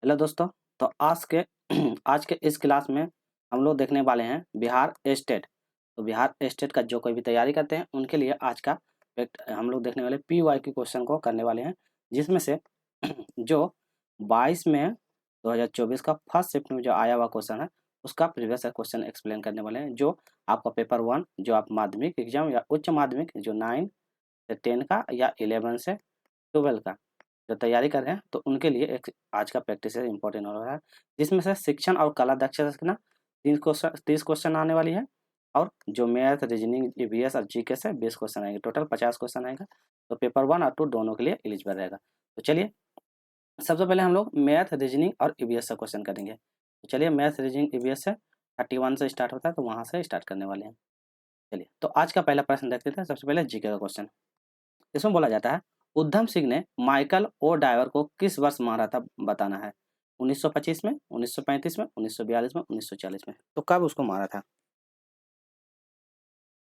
Hello दोस्तों। तो आज के आज के इस क्लास में हम लोग देखने वाले हैं बिहार स्टेट। तो बिहार स्टेट का जो कोई भी तैयारी करते हैं उनके लिए आज का हम लोग देखने वाले PY के क्वेश्चन को करने वाले हैं, जिसमें से जो 22 में 2024 का फर्स्ट शिफ्ट में जो आया हुआ क्वेश्चन है उसका प्रीवियस क्वेश्चन एक्सप्लेन करने वाले हैं। जो आपका पेपर 1 जो आप माध्यमिक एग्जाम या उच्च माध्यमिक जो 9 से 10 का या 11 से 12 का जो तैयारी कर रहे हैं तो उनके लिए एक आज का प्रैक्टिस इंपॉर्टेंट हो रहा है, जिसमें से शिक्षण और कला दक्षता से ना 30 क्वेश्चन आने वाली है। और जो मैथ रीजनिंग EVS और GK से 20 क्वेश्चन आएंगे, टोटल 50 क्वेश्चन आएगा। तो पेपर 1 और 2 दोनों के लिए एलिजिबल रहेगा। तो चलिए सबसे पहले हम लोग मैथ रीजनिंग और EVS से क्वेश्चन करेंगे। तो चलिए मैथ रीजनिंग EVS से 31 से स्टार्ट होता है, तो वहाँ से स्टार्ट करने वाले हैं। चलिए तो आज का पहला प्रश्न देखते थे। सबसे पहले GK का क्वेश्चन, इसमें बोला जाता है उधम सिंह ने माइकल ओ डायवर को किस वर्ष मारा था, बताना है। 1925 में, 1935 में, 1942 में, 1940 में। तो कब उसको मारा था?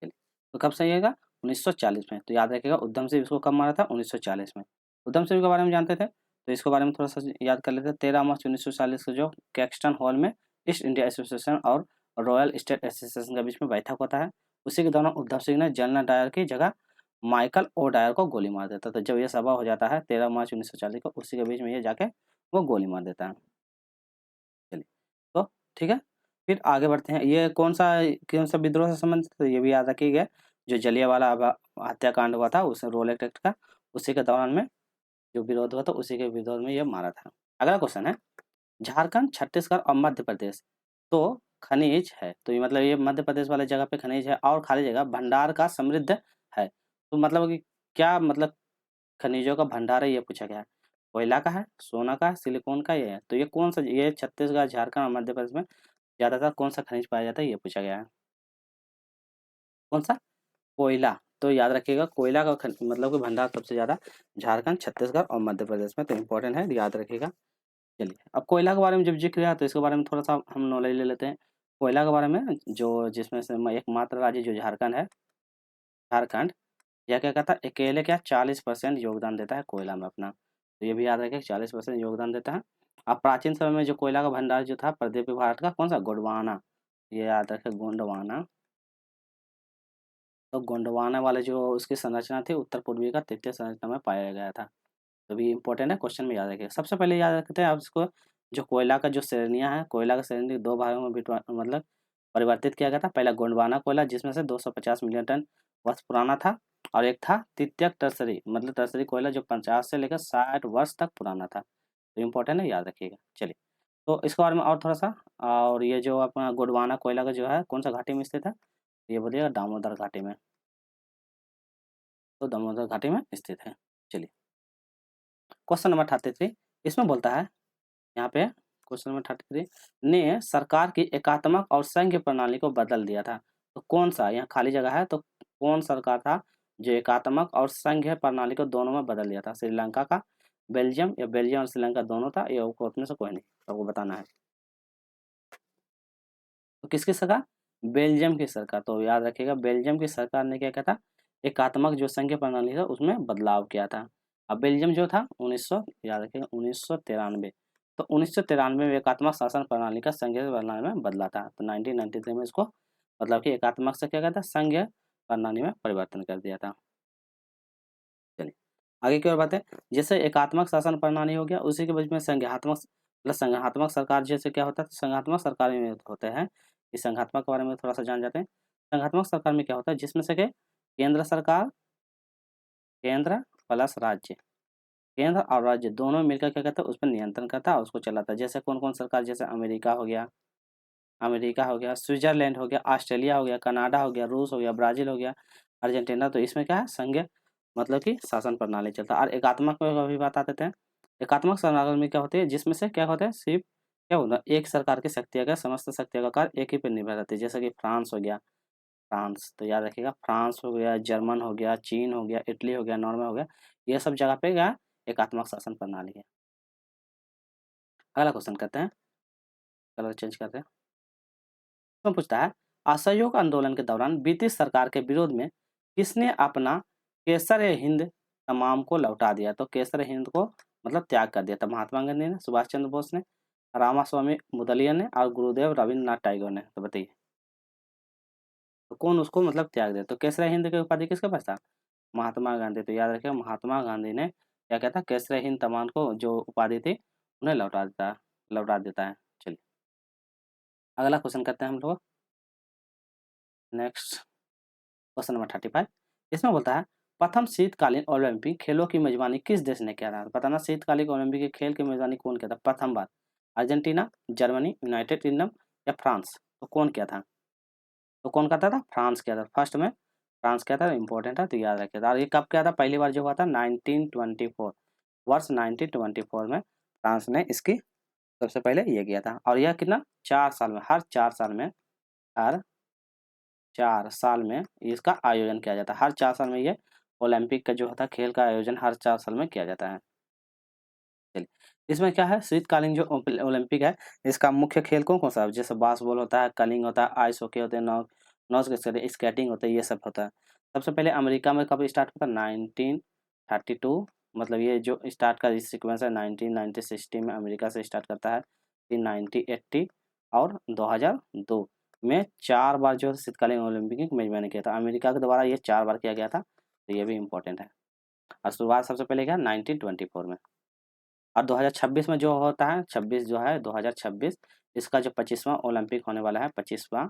तो कब सही होगा? 1940 में। तो याद रखिएगा उधम सिंह इसको कब मारा था? 1940 में। उधम सिंह के बारे में जानते थे तो इसके बारे में थोड़ा सा याद कर लेते हैं। 13 मार्च 1940 को जो कैक्सटन हॉल में ईस्ट इंडिया एसोसिएशन और रॉयल स्टेट एसोसिएशन के बीच में बैठक होता है, उसी के दौरान उधम सिंह ने जनरल डायर की जगह माइकल ओ डायर को गोली मार देता। तो जब ये सभा हो जाता है 13 मार्च 1940 को, उसी के बीच में ये जाके वो गोली मार देता है। चलिए तो ठीक है, फिर आगे बढ़ते हैं। ये कौन सा विद्रोह से संबंधित है, ये भी याद रखिएगा। जो जलियांवाला हत्याकांड हुआ था उस रोल एक्ट का, उसी के दौरान में जो विरोध हुआ था उसी के विरोध में ये मारा था। अगला क्वेश्चन है झारखंड, छत्तीसगढ़ और मध्य प्रदेश तो खनिज है। तो ये मतलब ये मध्य प्रदेश वाले जगह पे खनिज है और खाली जगह भंडार का समृद्ध है। तो मतलब कि क्या मतलब खनिजों का भंडार है, ये पूछा गया है। कोयला का है, सोना का है, सिलिकॉन का, ये है। तो ये कौन सा, ये छत्तीसगढ़, झारखंड और मध्य प्रदेश में ज्यादातर कौन सा खनिज पाया जाता है, ये पूछा गया है। कौन सा? कोयला। तो याद रखिएगा कोयला का मतलब कि भंडार सबसे ज्यादा झारखंड, छत्तीसगढ़ और मध्य प्रदेश में। तो इंपॉर्टेंट है, याद रखिएगा। चलिए अब कोयला के बारे में जब जिक्र है तो इसके बारे में थोड़ा सा हम नॉलेज ले लेते हैं। कोयला के बारे में जो जिसमें से एकमात्र राज्य जो झारखंड है, झारखंड यह क्या कहता है, अकेले क्या 40% योगदान देता है कोयला में अपना। तो ये भी याद रखें 40% योगदान देता है। अब प्राचीन समय में जो कोयला का भंडार जो था प्रदीप भारत का कौन सा, गोंडवाना। ये याद रखें गोंडवाना। तो गोंडवाना वाले जो उसकी संरचना थी उत्तर पूर्वी का तृतीय संरचना में पाया गया था। तो भी इंपॉर्टेंट है, क्वेश्चन में याद रखिए। सबसे पहले याद रखते हैं आप इसको, जो कोयला का जो श्रेणियां हैं, कोयला का श्रेणी दो भागों में मतलब परिवर्तित किया गया था। पहला गोंडवाना कोयला जिसमें से 250 मिलियन टन वर्ष पुराना था, और एक था तृतीयक टर्सरी मतलब टर्सरी कोयला जो 50 से लेकर 60 वर्ष तक पुराना था। तो इम्पोर्टेंट है, याद रखिएगा। चलिए तो इसके बारे में और थोड़ा सा, और ये जो अपना गोंडवाना कोयला का जो है कौन सा घाटी में स्थित है, ये बोलिएगा दामोदर घाटी में। तो दामोदर घाटी में स्थित है। चलिए क्वेश्चन नंबर 33 इसमें बोलता है, यहाँ पे क्वेश्चन नंबर 33 ने सरकार की एकात्मक और संघीय प्रणाली को बदल दिया था। तो कौन सा, यहाँ खाली जगह है, तो कौन सरकार था जो एकात्मक और संघीय प्रणाली को दोनों में बदल दिया था? श्रीलंका का, बेल्जियम, या बेल्जियम और श्रीलंका दोनों था, या उसमें से कोई नहीं, आपको बताना है। तो किसकी सरकार? बेल्जियम की सरकार। तो याद रखिएगा बेल्जियम की सरकार ने क्या किया था, एकात्मक जो संघीय प्रणाली था उसमें बदलाव किया था। अब बेल्जियम जो था 1900, याद रखिएगा 1993, तो 1993 में एकात्मक शासन प्रणाली का संघीय प्रणाली में बदला था। तो 1993 में इसको मतलब कि एकात्मक से क्या कहता है, संघीय प्रणाली में परिवर्तन कर दिया था। चलिए आगे की ओर बात है। जैसे एकात्मक शासन प्रणाली हो गया, उसी के बीच में संघात्मक मतलब संघात्मक सरकार जैसे क्या होता है, संघात्मक सरकार में होते हैं। इस संघात्मक के बारे में थोड़ा सा जान जाते हैं। संघात्मक सरकार में क्या होता है, जिसमें से कि केंद्र सरकार, केंद्र प्लस राज्य, केंद्र और राज्य दोनों मिलकर क्या कहते हैं, उस पर नियंत्रण करता है, उसको चलाता है। जैसे कौन कौन सरकार, जैसे अमेरिका हो गया, स्विट्जरलैंड हो गया, ऑस्ट्रेलिया हो गया, कनाडा हो गया, रूस हो गया, ब्राजील हो गया, अर्जेंटीना। तो इसमें क्या है, संघीय मतलब कि शासन प्रणाली चलता है। और एकात्मक में अभी बात आते थे, एकात्मक सरकार में क्या होती है, जिसमें से क्या होता है, सिर्फ क्या होता है, एक सरकार की शक्तियाँ का समस्त शक्तियों का कार्य एक ही पर निर्भर रहती है। जैसे कि फ्रांस हो गया, फ्रांस तो याद रखिएगा, फ्रांस हो गया, जर्मन हो गया, चीन हो गया, इटली हो गया, नॉर्वे हो गया, ये सब जगह पे क्या एकात्मक शासन प्रणाली है। अगला क्वेश्चन करते हैं, कलर चेंज करते हैं। तो पूछता है असहयोग आंदोलन के दौरान ब्रिटिश सरकार के विरोध में किसने अपना केसर हिंद तमाम को लौटा दिया? तो केसर हिंद को मतलब त्याग कर दिया था महात्मा गांधी ने, सुभाष चंद्र बोस ने, रामास्वामी मुदलिया ने और गुरुदेव रविन्द्रनाथ टैगोर ने। तो बताइए तो कौन उसको मतलब त्याग दिया? तो केसरी हिंद की उपाधि किसके पास था? महात्मा गांधी। तो याद रखिए महात्मा गांधी ने क्या कहता है, केसरी हिंद तमाम को जो उपाधि थी उन्हें लौटा देता है। चलिए अगला क्वेश्चन करते हैं हम लोग। Next question number 35। इसमें बोलता है प्रथम शीतकालीन ओलंपिक खेलों की मेजबानी किस देश ने किया था? बताना शीतकालीन ओलंपिक के खेल की मेजबानी कौन किया था प्रथम बार? अर्जेंटीना, जर्मनी, यूनाइटेड किंगडम या फ्रांस? तो कौन किया था? तो कौन करता था? फ्रांस किया था। फर्स्ट में फ्रांस किया था, इंपॉर्टेंट है तो याद रखिए। और ये कब किया था? पहली बार जो हुआ था 1924, वर्ष 1924 में फ्रांस ने इसकी सबसे पहले ये किया था। और यह कितना 4 साल में, हर 4 साल में इसका आयोजन किया जाता है। हर 4 साल में ये ओलंपिक का जो होता है खेल का आयोजन हर 4 साल में किया जाता है। चलिए इसमें क्या है, शीतकालीन जो ओलंपिक है इसका मुख्य खेल कौन कौन सा है? जैसे बास्केटबॉल होता है, कर्लिंग होता है, आइस हॉकी होते हैं, नौ स्केटिंग होता है, ये सब होता है। सबसे पहले अमेरिका में कब स्टार्ट होता है? 1932। मतलब ये जो स्टार्ट का सीक्वेंस है 1960 में अमेरिका से स्टार्ट करता है, फिर 1980 और 2002 में 4 बार जो शीतकालीन ओलंपिक की मेजबानी किया था। अमेरिका के द्वारा ये 4 बार किया गया था, तो ये भी इम्पोर्टेंट है। और शुरुआत सबसे पहले क्या 1924 में। और 2026 में जो होता है 26 जो है 2026 इसका जो 25वां ओलंपिक होने वाला है, 25वां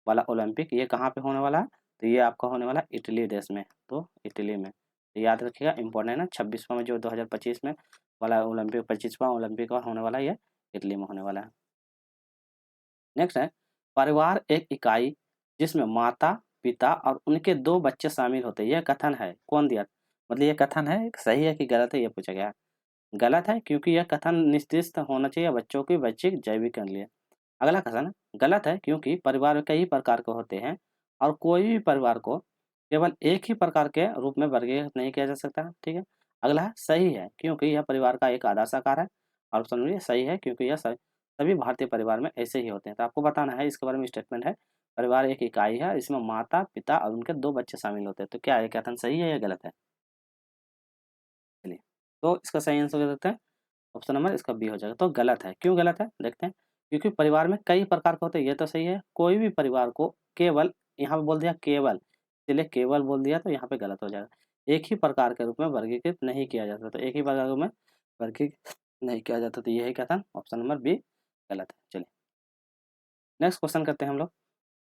वाला ओलंपिक ये कहाँ पे होने वाला है? तो ये आपका होने वाला है इटली देश में। तो इटली में तो याद रखिएगा इंपॉर्टेंट है ना, 26वां में जो 2025 में वाला ओलंपिक 25वां ओलंपिक होने वाला है, ये इटली में होने वाला है। नेक्स्ट है परिवार एक इकाई जिसमें माता, पिता और उनके 2 बच्चे शामिल होते हैं, यह कथन है कौन दिया? मतलब ये कथन है सही है कि गलत है, ये पूछा गया है। गलत है क्योंकि यह कथन निर्दिष्ट होना चाहिए बच्चों की वैश्विक जैविक के लिए। अगला कथन गलत है क्योंकि परिवार कई प्रकार के होते हैं और कोई भी परिवार को केवल एक ही प्रकार के रूप में वर्गीकृत नहीं किया जा सकता। ठीक है। अगला है सही है क्योंकि यह परिवार का एक आदर्श आकार है। और ऑप्शन बी सही है क्योंकि यह सभी भारतीय परिवार में ऐसे ही होते हैं। तो आपको बताना है इसके बारे में स्टेटमेंट है परिवार एक इकाई है इसमें माता, पिता और उनके 2 बच्चे शामिल होते हैं। तो क्या है कथन सही है या गलत है? चलिए तो इसका सही आंसर क्या देते हैं? ऑप्शन नंबर इसका बी हो जाएगा। तो गलत है, क्यों गलत है देखते हैं। क्योंकि परिवार में कई प्रकार के होते हैं, ये तो सही है। कोई भी परिवार को केवल, यहाँ पे बोल दिया केवल, इसलिए केवल बोल दिया तो यहाँ पे गलत हो जाएगा। एक ही प्रकार के रूप में वर्गीकृत नहीं किया जाता, तो एक ही प्रकार के रूप में वर्गीकृत नहीं किया जाता, तो यही क्या था ऑप्शन नंबर बी गलत है। चलिए नेक्स्ट क्वेश्चन करते हैं हम लोग।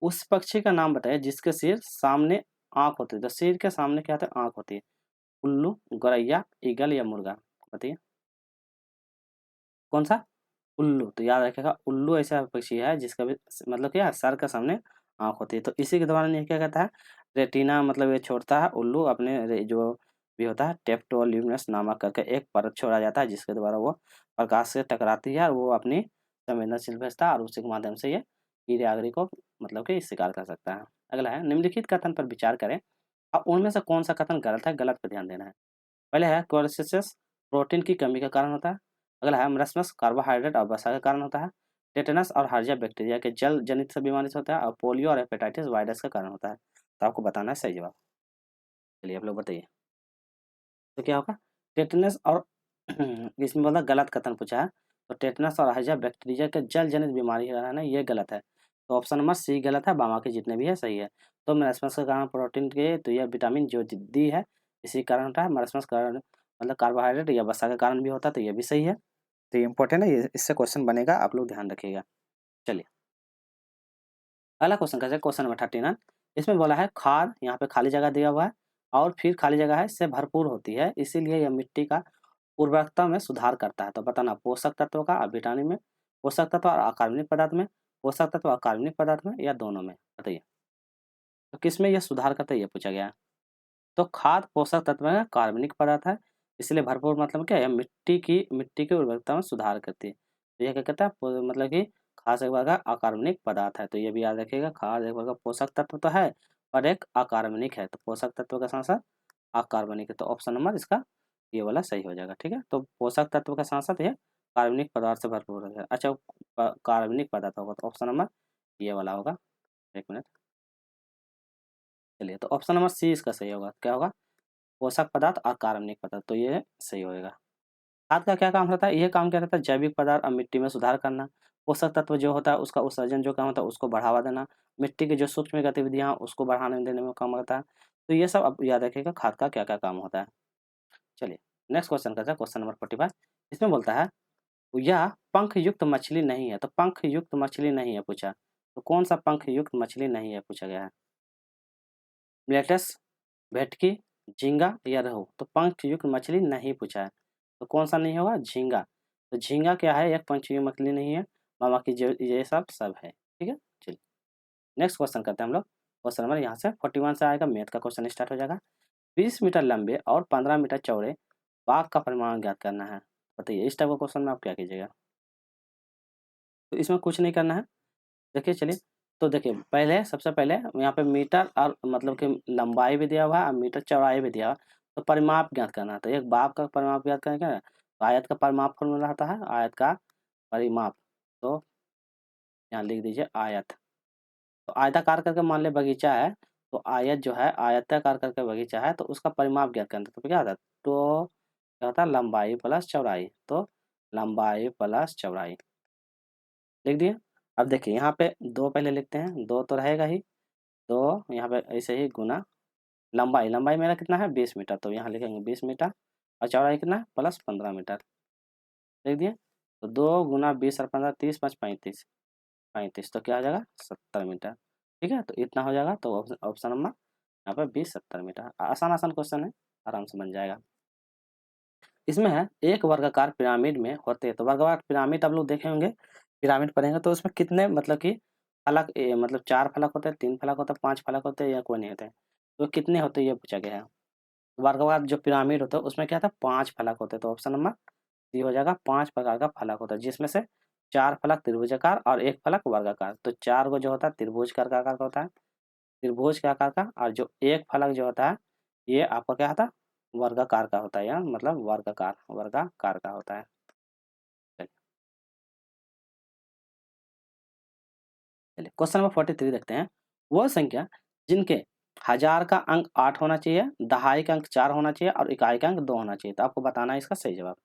उस पक्षी का नाम बताइए जिसके सिर सामने आंख होती है। तो सिर के सामने क्या होता है? आंख होती है। उल्लू, गौरैया, ईगल या मुर्गा? बताइए कौन सा? उल्लू। तो याद रखिएगा उल्लू ऐसा पक्षी है जिसका भी मतलब क्या है सर के सामने आँख होती है। तो इसी के दौरान ये क्या कहता है रेटिना, मतलब ये छोड़ता है उल्लू अपने जो भी होता है टेप्टोल्यूमिनस नामक करके एक परत छोड़ा जाता है जिसके द्वारा वो प्रकाश से टकराती है और वो अपनी संवेदनशील भेजता है और उसी के माध्यम से ये कीड़े आगरी को मतलब कि शिकार कर सकता है। अगला है निम्नलिखित कथन पर विचार करें अब उनमें से कौन सा कथन गलत है, गलत पर ध्यान देना है। पहले है कोलेसिस प्रोटीन की कमी का कारण होता है। अगला है मरस्मस कार्बोहाइड्रेट और वसा का कारण होता है। टेटनस और हार्जिया बैक्टीरिया के जल जनित से बीमारी से होता है। और पोलियो और हेपेटाइटिस वायरस का कारण होता है। तो आपको बताना है सही जवाब। चलिए आप लोग बताइए तो क्या होगा टेटनस और इसमें बोला गलत कथन पूछा है। तो टेटनस और हार्जिया बैक्टीरिया के जल जनित बीमारी का कारण है, ये गलत है। तो ऑप्शन नंबर सी गलत है, बाकी जितने भी है सही है। तो मरस्मस का कारण प्रोटीन के, तो यह विटामिन जो डी है इसी कारण होता है। मरस्मस का कारण मतलब कार्बोहाइड्रेट या वसा के कारण भी होता है, तो ये भी सही है। तो ये इंपॉर्टेंट है, ये इससे क्वेश्चन बनेगा, आप लोग ध्यान रखिएगा। चलिए अगला क्वेश्चन कैसे क्वेश्चन नंबर 39। इसमें बोला है खाद, यहाँ पे खाली जगह दिया हुआ है और फिर खाली जगह है से भरपूर होती है इसीलिए यह मिट्टी का उर्वरकता में सुधार करता है। तो बताना पोषक तत्व का विटामिन में, पोषक तत्व और अकार्बनिक पदार्थ में, पोषक तत्व और कार्बनिक पदार्थ में या दोनों में? बताइए तो किस में यह सुधार करता है, ये पूछा गया है। तो खाद पोषक तत्व है, कार्बनिक पदार्थ है, इसलिए भरपूर मतलब क्या है मिट्टी की उर्वरकता में सुधार करती है। तो यह क्या कहता है मतलब कि खाद एक प्रकार का अकार्बनिक पदार्थ है। तो ये भी याद रखिएगा खाद एक प्रकार का पोषक तत्व तो है और एक अकार्बनिक है। तो पोषक तत्व के साथ साथ अकार्बनिक है, तो ऑप्शन नंबर इसका ये वाला सही हो जाएगा। ठीक है, तो पोषक तत्व के साथ साथ ये कार्बनिक पदार्थ से भरपूर है। अच्छा कार्बनिक पदार्थ होगा तो ऑप्शन नंबर ये वाला होगा। एक मिनट, चलिए तो ऑप्शन नंबर सी इसका सही होगा। क्या होगा? पोषक पदार्थ और कार्बनिक पदार्थ, तो ये सही होएगा। खाद का क्या काम रहता है? ये काम क्या रहता है? जैविक पदार्थ और मिट्टी में सुधार करना, पोषक तत्व जो होता है उसका उत्सर्जन जो काम होता है उसको बढ़ावा देना, मिट्टी की जो सूक्ष्म गतिविधियाँ उसको बढ़ाने देने में काम करता है। तो ये सब अब याद रखिएगा खाद का क्या-क्या काम होता है। चलिए नेक्स्ट क्वेश्चन करते हैं, क्वेश्चन नंबर 45। इसमें बोलता है यह पंख युक्त मछली नहीं है, तो पंख युक्त मछली नहीं है पूछा, तो कौन सा पंख युक्त मछली नहीं है पूछा गया है? ब्लेटस, भेटकी, झींगा या रोहू? तो पंख युक्त मछली नहीं पूछा है, तो कौन सा नहीं होगा? झींगा। तो झींगा क्या है? एक पंख युक्त मछली नहीं है, बाकी जो ये सब है। ठीक है, चलिए नेक्स्ट क्वेश्चन करते हैं हम लोग। क्वेश्चन नंबर यहाँ से 41 से आएगा, मैथ का क्वेश्चन स्टार्ट हो जाएगा। 20 मीटर लंबे और 15 मीटर चौड़े बाघ का परिमाण ज्ञात करना है। बताइए इस टाइप का क्वेश्चन में आप क्या कीजिएगा? तो इसमें कुछ नहीं करना है। देखिए चलिए, तो देखिए पहले सबसे पहले यहाँ पे मीटर और मतलब कि लंबाई भी दिया हुआ है और मीटर चौड़ाई भी दिया हुआ है, तो परिमाप ज्ञात करना है। तो एक बाघ का परिमाप ज्ञात करना क्या है? तो आयत का परिमाप फॉर्मूला आता है, आयत का परिमाप। तो यहाँ लिख दीजिए आयत। तो आयताकार करके मान ले बगीचा है, तो आयत जो है आयताकार करके बगीचा है, तो उसका परिमाप ज्ञात करना है। तो क्या आता है? तो क्या होता है? लंबाई प्लस चौड़ाई। तो लंबाई प्लस चौड़ाई लिख दिए। अब देखिए यहाँ पे 2 पहले लिखते हैं, 2 तो रहेगा ही, 2 यहाँ पे ऐसे ही गुना लंबाई, लंबाई मेरा कितना है? 20 मीटर, तो यहाँ लिखेंगे 20 मीटर और चौड़ाई कितना है? प्लस 15 मीटर लिख दिए। तो 2 गुना 20 और 15 30 5 35, 35 तो क्या हो जाएगा? 70 मीटर। ठीक है, तो इतना हो जाएगा। तो ऑप्शन नंबर यहाँ पे 20 70 मीटर। आसान आसान क्वेश्चन है, आराम से बन जाएगा। इसमें है एक वर्गाकार पिरामिड में होते हैं, तो वर्गाकार पिरामिड आप लोग देखे होंगे, पिरामिड पढ़ेंगे तो उसमें कितने मतलब कि फलक मतलब 4 फलक होते हैं, 3 फलक होता है, 5 फलक होते हैं या कोई नहीं होते हैं? तो कितने होते हैं ये पूछा गया है। वर्गाकार जो पिरामिड होता है उसमें क्या था? 5 फलक होते हैं। तो ऑप्शन नंबर सी हो जाएगा, 5 प्रकार का फलक होता है जिसमें से 4 फलक त्रिभुजाकार और 1 फलक वर्गाकार। तो 4 को जो होता है त्रिभुज का आकार का होता है, त्रिभुज के आकार का, और जो 1 फलक जो होता है ये आपका क्या होता है? वर्गाकार का होता है, या मतलब वर्गाकार वर्गाकार का होता है। चलिए चलिए क्वेश्चन नंबर 43 देखते हैं। वह संख्या जिनके हजार का अंक 8 होना चाहिए, दहाई का अंक 4 होना चाहिए और इकाई का अंक 2 होना चाहिए, तो आपको बताना है इसका सही जवाब।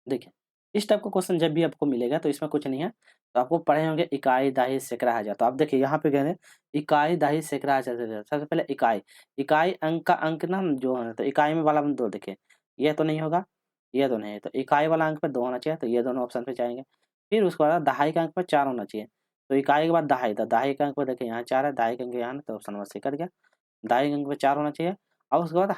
देखिए इस टाइप का क्वेश्चन जब भी आपको मिलेगा तो इसमें कुछ नहीं है, तो आपको पढ़े होंगे इकाई दहाई सैकड़ा हजार। तो आप देखिए यहाँ पे कह रहे हैं इकाई दहाई सैकड़ा हजार से सबसे पहले इकाई, इकाई अंक का अंक ना जो है, तो इकाई में वाला में 2 देखिए, ये तो नहीं होगा, ये तो नहीं है, तो इकाई वाला अंक पे 2 होना चाहिए, तो ये दोनों ऑप्शन पे जाएंगे। फिर उसके बाद दहाई का अंक पे 4 होना चाहिए, तो इकाई के बाद दहाई, तो दहाई का अंक पे देखिए यहाँ 4 है, दहाई का अंक यहाँ है, तो ऑप्शन नंबर सी कट गया। दहाई के अंक पे 4 होना चाहिए, और उसके बाद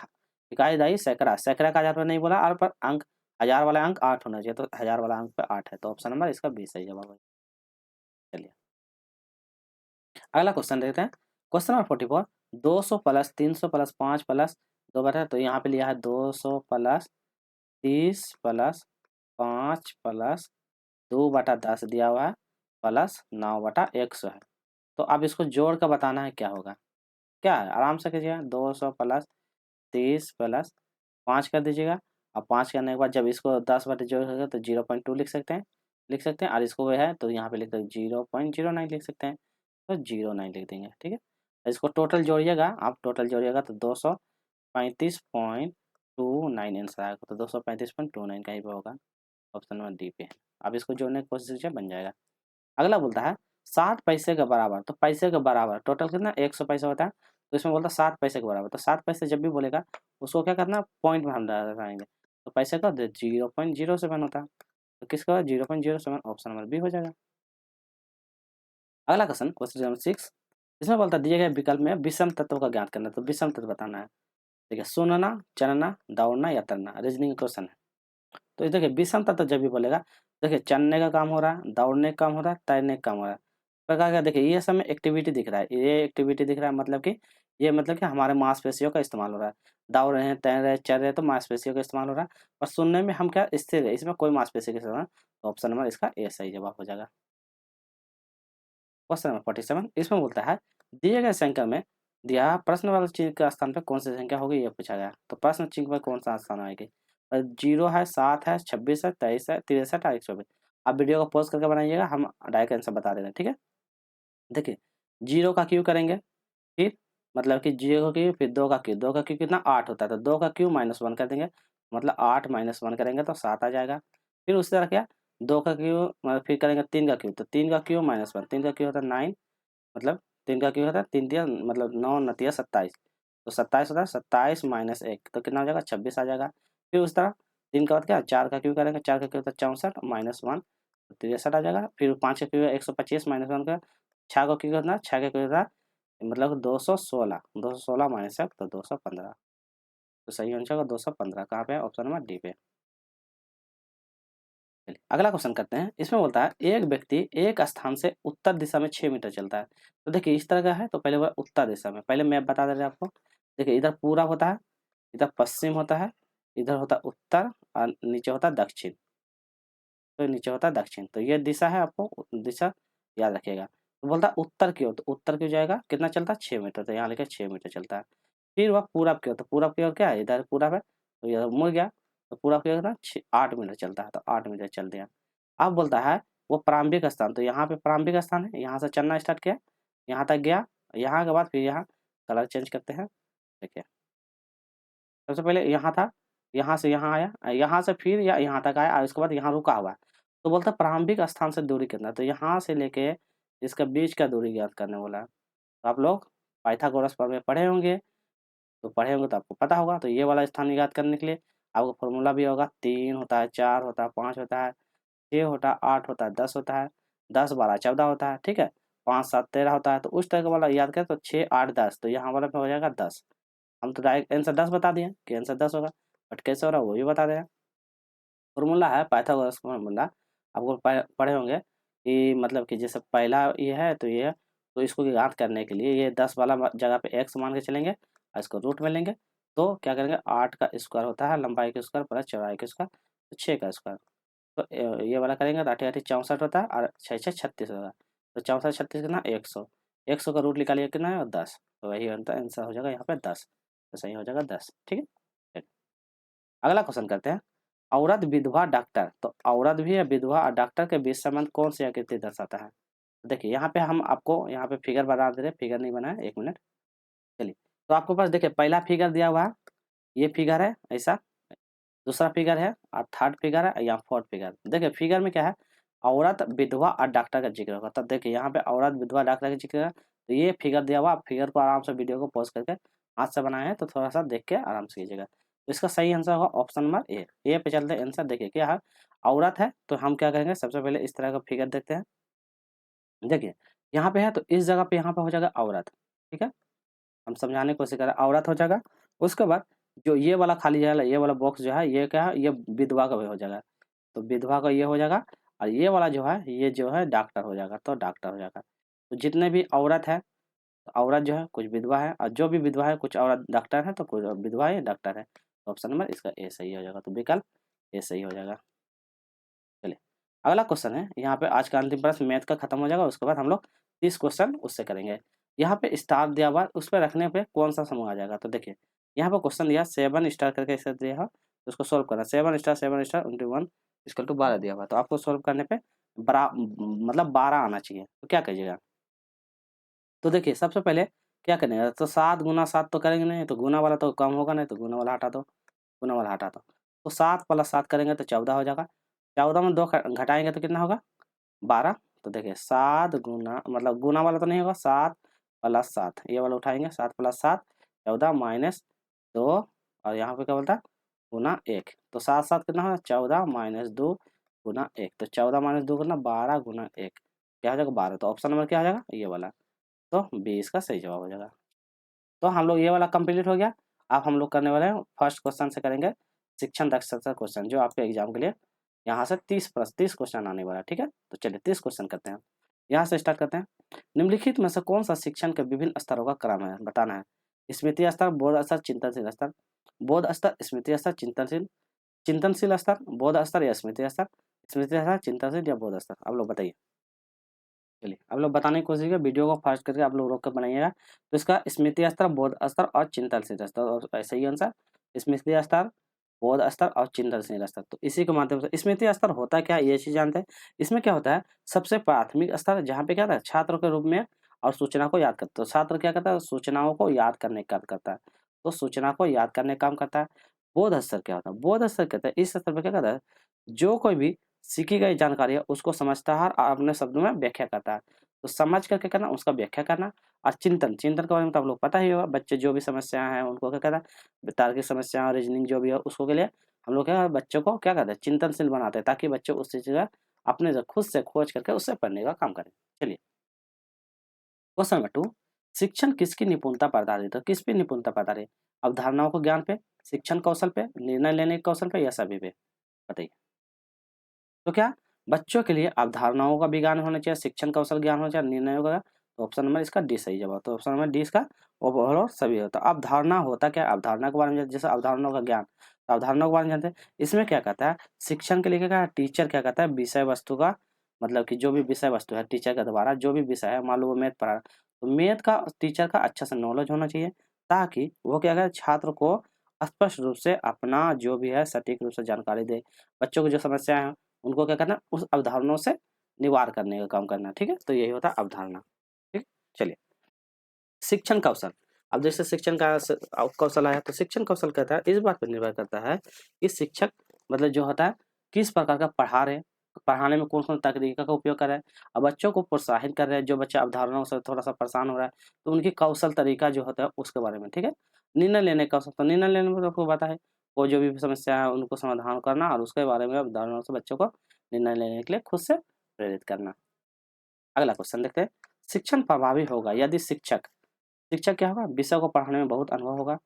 इकाई दहाई सैकड़ा, सैकड़ा का हजार पे नहीं बोला, और पर अंक हजार वाला अंक 8 होना चाहिए, तो हजार वाला अंक पे 8 है, तो ऑप्शन नंबर इसका बी सही जवाब है। चलिए अगला क्वेश्चन देखते हैं। Question number 44। 200 plus 300 plus 5 plus 2 बटा, तो यहाँ पे लिया है 200 प्लस 30 प्लस 5 प्लस 2/10 दिया हुआ है, प्लस 9/100 है। तो अब इसको जोड़ कर बताना है क्या होगा। क्या है? आराम से कीजिएगा। 200 प्लस 30 प्लस 5 कर दीजिएगा, और 5 करने के बाद जब इसको 10 बटे जोड़ेगा तो 0.2 लिख सकते हैं, और इसको वो है तो यहाँ पे लिख दो 0.09 लिख सकते हैं, तो 09 लिख देंगे। ठीक है, इसको टोटल जोड़िएगा, आप टोटल जोड़िएगा तो 235.29 आंसर आएगा, तो 235.29 का ही होगा, ऑप्शन नंबर डी पे है। अब इसको जोड़ने की कोशिश कीजिए, बन जाएगा। अगला बोलता है 7 पैसे के बराबर, तो पैसे के बराबर टोटल कितना 100 पैसा होता है, तो इसमें बोलता है 7 पैसे के बराबर, तो 7 पैसे जब भी बोलेगा उसको क्या करना, पॉइंट में हम लगाएंगे, तो पैसे का 0.07 होता है, तो किसका 0.07, ऑप्शन नंबर बी हो जाएगा। अगला क्वेश्चन, क्वेश्चन नंबर 6। इसमें बोलता है दिए गए विकल्प में विषम तत्व का ज्ञात करना, तो विषम तत्व बताना है। देखिए सुनना, चलना, दौड़ना या तैरना, रीजनिंग क्वेश्चन है। तो ये देखिए विषम तत्व जब भी बोलेगा, देखिए चलने का काम हो रहा है, दौड़ने का काम हो रहा है, तैरने का काम हो रहा है, प्रकार का देखिए ये सब में एक्टिविटी दिख रहा है, ये एक्टिविटी दिख रहा है, मतलब कि ये मतलब कि हमारे मांसपेशियों का इस्तेमाल हो रहा है। दौड़ रहे हैं, तैर रहे हैं, चल रहे हैं, तो मांसपेशियों का इस्तेमाल हो रहा है, और सुनने में हम क्या स्थिर है, इसमें कोई मांसपेशी का इस्तेमाल, तो ऑप्शन नंबर इसका ए सही जवाब हो जाएगा। Question number 47। इसमें बोलता है दिए गए संख्या में दिया प्रश्न वाले चिन्ह के स्थान पे कौन सी संख्या होगी, ये पूछा गया। तो प्रश्न चिन्ह पर कौन सा स्थान आएगी? 0 है, 7 है, 26 है, 23 है, 63 और 120। आप वीडियो को पॉज करके बनाइएगा, हम डायरेक्ट आंसर बता देंगे। ठीक है, देखिए 0 का क्यू करेंगे, फिर मतलब कि 0 का क्यू, फिर 2 का क्यू, 2 का क्यू कितना 8 होता है, तो 2 का क्यू -1 कर देंगे, मतलब 8 - 1 करेंगे तो 7 आ जाएगा। फिर उसी तरह क्या 2 का क्यूब मतलब फिर करेंगे 3 का क्यूब, तो 3 का क्यूब -1, 3 का क्यूब होता है 9, मतलब 3 का क्यूब होता है 3 तिया मतलब 9 9 27, तो 27 होता है, 27 - 1 तो कितना हो जाएगा 26 आ जाएगा। फिर उस तरह 3 का बाद क्या 4 का क्यूब करेंगे, 4 का क्यूब होता है 64 -1 63 आ जाएगा। फिर 5 का क्यूब 125 -1 का, 6 का क्यूब कितना 6 का क्यूब होता है मतलब 216, 216 -1 तो 215, तो सही आंसर होगा 215। कहाँ पे है? ऑप्शन नंबर डी पे। चलिए अगला क्वेश्चन करते हैं। इसमें बोलता है एक व्यक्ति एक स्थान से उत्तर दिशा में 6 मीटर चलता है। तो देखिए इस तरह का है, तो पहले वो उत्तर दिशा में, पहले मैप बता दे रहे हैं आपको। देखिए इधर पूरब होता है, इधर पश्चिम होता है, इधर होता है उत्तर और नीचे होता है दक्षिण, तो नीचे होता है दक्षिण, तो ये दिशा है, आपको दिशा याद रखिएगा। तो बोलता है उत्तर की ओर, तो उत्तर की ओर जाएगा कितना चलता है 6 मीटर, तो यहाँ लिखे 6 मीटर चलता है। फिर वह पूरब की ओर, तो पूरब की ओर क्या है इधर पूरब है, तो इधर मुड़ गया, तो पूरब की ओर कितना 8 मीटर चलता है, तो 8 मीटर चल दिया। अब बोलता है वो प्रारंभिक स्थान, तो यहाँ पे प्रारंभिक स्थान है, यहाँ से चलना स्टार्ट किया, यहाँ तक गया, यहाँ के बाद फिर यहाँ कलर चेंज करते हैं। देखिए सबसे पहले यहाँ था, यहाँ से यहाँ आया, यहाँ से फिर या यहाँ तक आया और उसके बाद यहाँ रुका हुआ है। तो बोलता है प्रारंभिक स्थान से दूरी कितना है, तो यहाँ से लेके इसका बीच का दूरी ज्ञात करने बोला है। तो आप लोग पाइथागोरस पर में पढ़े होंगे, तो पढ़े होंगे तो आपको पता होगा। तो ये वाला स्थान ज्ञात करने के लिए आपको फॉर्मूला भी होगा, 3 होता है, 4 होता है, 5 होता है, 6 होता है, 8 होता है, 10 होता है, 10 12 14 होता है, ठीक है, 5 7 13 होता है। तो उस तरह का वाला याद करें तो 6 8 10, तो यहाँ वाला पे हो जाएगा 10। हम तो डायरेक्ट आंसर 10 बता दिए कि आंसर 10 होगा, बट कैसे हो रहा है वो भी बता दे रहे हैं। फॉर्मूला है पाइथागोरस का फॉर्मूला, आपको पढ़े होंगे कि मतलब कि जैसे पहला ये है तो ये है, तो इसको ज्ञात करने के लिए ये 10 वाला जगह पे x मान के चलेंगे और इसको रूट में लेंगे, तो क्या करेंगे 8 का स्क्वायर होता है लंबाई का स्क्वायर प्लस चौड़ाई का स्क्वायर, तो 6 का स्क्वायर, तो ये वाला करेंगे तो 8 8 64 होता है और 6 6 36 होगा, तो 64 36 कितना 100, 100 का रूट निकालिए कितना है 10, तो वही आंसर हो जाएगा यहाँ पे 10, तो सही हो जाएगा 10, ठीक है। चलिए, अगला क्वेश्चन करते हैं। औरत विधवा डॉक्टर, तो औरत भी है विधवा और डॉक्टर के बीच संबंध कौन सी आकृति दर्शाता है। देखिए यहाँ पे हम आपको यहाँ पे फिगर बता दे रहे, फिगर नहीं बना है, एक मिनट। चलिए तो आपके पास देखिए पहला फिगर दिया हुआ है, ये फिगर है ऐसा, दूसरा फिगर है और थर्ड फिगर है या फोर्थ फिगर। देखिए फिगर में क्या है औरत विधवा और डॉक्टर का जिक्र होगा, तब देखिए यहाँ पे औरत विधवा डॉक्टर का जिक्र है, तो ये फिगर दिया हुआ, आप फिगर को आराम से वीडियो को पॉज करके हाथ से बनाए हैं तो थोड़ा सा देख के आराम से कीजिएगा। तो इसका सही आंसर होगा ऑप्शन नंबर ए पे चलते हैं आंसर। देखिए क्या है औरत है, तो हम क्या करेंगे सबसे पहले इस तरह का फिगर देखते हैं। देखिए यहाँ पे है तो इस जगह पे यहाँ पे हो जाएगा औरत, ठीक है, हम समझाने की कोशिश कर रहे हैं, औरत हो जाएगा। उसके बाद जो ये वाला खाली जगह ये वाला बॉक्स जो है ये क्या है ये विधवा का भी हो जाएगा, तो विधवा का ये हो जाएगा, और ये वाला जो है ये जो है डॉक्टर हो जाएगा, तो डॉक्टर हो जाएगा। तो जितने भी औरत है तो औरत जो है कुछ विधवा है, और जो भी विधवा है कुछ औरत डॉक्टर है, तो कुछ विधवा है डॉक्टर है, तो ऑप्शन नंबर इसका ए सही हो जाएगा, तो विकल्प ए सही हो जाएगा। चलिए अगला क्वेश्चन है, यहाँ पे आज का अंतिम प्रश्न मैथ का खत्म हो जाएगा, उसके बाद हम लोग 30 क्वेश्चन उससे करेंगे। यहाँ पे स्टार दिया हुआ उस पर रखने पे कौन सा समूह आ जाएगा, तो देखिए यहाँ पे क्वेश्चन दिया 7 स्टार करके इसे दिया है, तो उसको सोल्व करना 7 स्टार इंटू 1 इक्वल टू 12 दिया हुआ, तो आपको सोल्व करने पे बड़ा मतलब 12 आना चाहिए, तो क्या करिएगा। तो देखिए सबसे पहले क्या करेंगे, तो 7 गुना 7 तो करेंगे नहीं, तो गुना वाला तो कम होगा नहीं, तो गुना वाला हटा दो, गुना वाला हटा दो, तो 7 प्लस 7 करेंगे तो 14 हो जाएगा, 14 में 2 घटाएंगे तो कितना होगा 12। तो देखिए 7 गुना मतलब गुना वाला तो नहीं होगा, 7 प्लस 7 ये वाला उठाएंगे, 7 प्लस 7 14 माइनस 2, और यहाँ पे क्या बोलता है गुना 1, तो 7 7 कितना होगा 14 माइनस 2 गुना 1, तो 14 माइनस 2 कितना 12 गुना 1 क्या हो जाएगा 12, तो ऑप्शन नंबर क्या हो जाएगा ये वाला, तो 20 का सही जवाब हो जाएगा। तो हम लोग ये वाला कंप्लीट हो गया। अब हम लोग करने वाले हैं फर्स्ट क्वेश्चन से करेंगे शिक्षण दक्षता क्वेश्चन, जो आपके एग्जाम के लिए यहाँ से 30 क्वेश्चन आने वाला है, ठीक है। तो चलिए 30 क्वेश्चन करते हैं, यहाँ से स्टार्ट करते हैं। निम्नलिखित में से कौन सा शिक्षण के विभिन्न स्तरों का क्रम है बताना है। स्मृति स्तर, बोध स्तर, चिंतनशील स्तर, बोध स्तर, स्मृति स्तर, चिंतनशील, चिंतनशील स्तर, बोध स्तर या स्मृति स्तर, स्मृति स्तर, चिंतनशील या बोध स्तर, आप लोग बताइए। चलिए आप लोग बताने की कोशिश कीजिए, वीडियो को फास्ट करके आप लोग रोक कर बनाइएगा। तो इसका स्मृति स्तर, बोध स्तर और चिंतनशील स्तर, और सही आंसर स्मृति स्तर, बोध स्तर और चिंतनशील स्तर। तो इसी के माध्यम से स्मृति स्तर होता क्या है ये चीज जानते हैं। इसमें क्या होता है सबसे प्राथमिक स्तर जहाँ पे क्या होता है छात्र के रूप में और सूचना को याद करता है, तो छात्र क्या करता है सूचनाओं को याद करने का काम करता है, तो सूचना को याद करने का काम करता है। बोध स्तर क्या होता है? बोध स्तर कहता है इस स्तर पे क्या कहता है, जो कोई भी सीखी गई जानकारी है उसको समझता है और अपने शब्दों में व्याख्या करता है। तो समझ कर क्या करना, उसका व्याख्या करना। और चिंतन, चिंतन के बारे में तो आप लोग पता ही होगा, बच्चे जो भी समस्याएं हैं उनको क्या कहता है, तार्किक समस्या, रीजनिंग जो भी है उसको के लिए हम लोग क्या बच्चों को क्या कहते हैं, चिंतनशील बनाते हैं, ताकि बच्चे उस चीज का अपने से खुद से खोज करके उससे पढ़ने का काम करें। चलिए क्वेश्चन नंबर 2, शिक्षण किसकी निपुणता पर आधारित है? किस पे निपुणता पर आधारित है? अवधारणाओं को ज्ञान पे, शिक्षण कौशल पे, निर्णय लेने के कौशल पे, या सभी पे? बताइए। तो क्या बच्चों के लिए अवधारणाओं का भी ज्ञान होना चाहिए, शिक्षण कौशल ज्ञान होना चाहिए, निर्णयों का? तो ऑप्शन नंबर इसका डी सही जवाब। तो ऑप्शन नंबर डी इसका ओवरऑल सभी होता है। अवधारणा होता क्या है? अवधारणा के बारे में जैसे अवधारणाओं का ज्ञान, तो अवधारणाओं के बारे में जानते हैं। इसमें क्या कहता है, शिक्षण के लिए क्या कहता है, टीचर क्या कहता है, विषय वस्तु का मतलब कि जो भी विषय वस्तु है टीचर के द्वारा जो भी विषय है, मान लो वो मैथ पढ़ा रहा है, तो मैथ का टीचर का अच्छा से नॉलेज होना चाहिए, ताकि वो क्या करे, छात्र को स्पष्ट रूप से अपना जो भी है सटीक रूप से जानकारी दे। बच्चों की जो समस्याएं हैं उनको क्या करना, उस अवधारणाओं से निवार करने का काम करना। ठीक है, तो यही होता है अवधारणा। ठीक, चलिए शिक्षण कौशल। अब जैसे शिक्षण का कौशल आया, तो शिक्षण कौशल कहता है इस बात पर निर्भर करता है कि शिक्षक मतलब जो होता है किस प्रकार का पढ़ा रहे, पढ़ाने में कौन कौन तकनीक का उपयोग कर रहे हैं, और बच्चों को प्रोत्साहित कर रहे हैं। जो बच्चे अवधारणाओं से थोड़ा सा परेशान हो रहा है, तो उनकी कौशल तरीका जो होता है उसके बारे में। ठीक है, निर्णय लेने का कौशल, तो निर्णय लेने में तो आपको पता है वो जो भी समस्या है उनको समाधान करना, और उसके बारे में अवधारणाओं से बच्चों को निर्णय लेने के लिए खुद से प्रेरित करना। अगला क्वेश्चन देखते हैं, शिक्षण प्रभावी होगा यदि शिक्षक, शिक्षक क्या होगा, विषय को पढ़ाने में बहुत अनुभव होगा,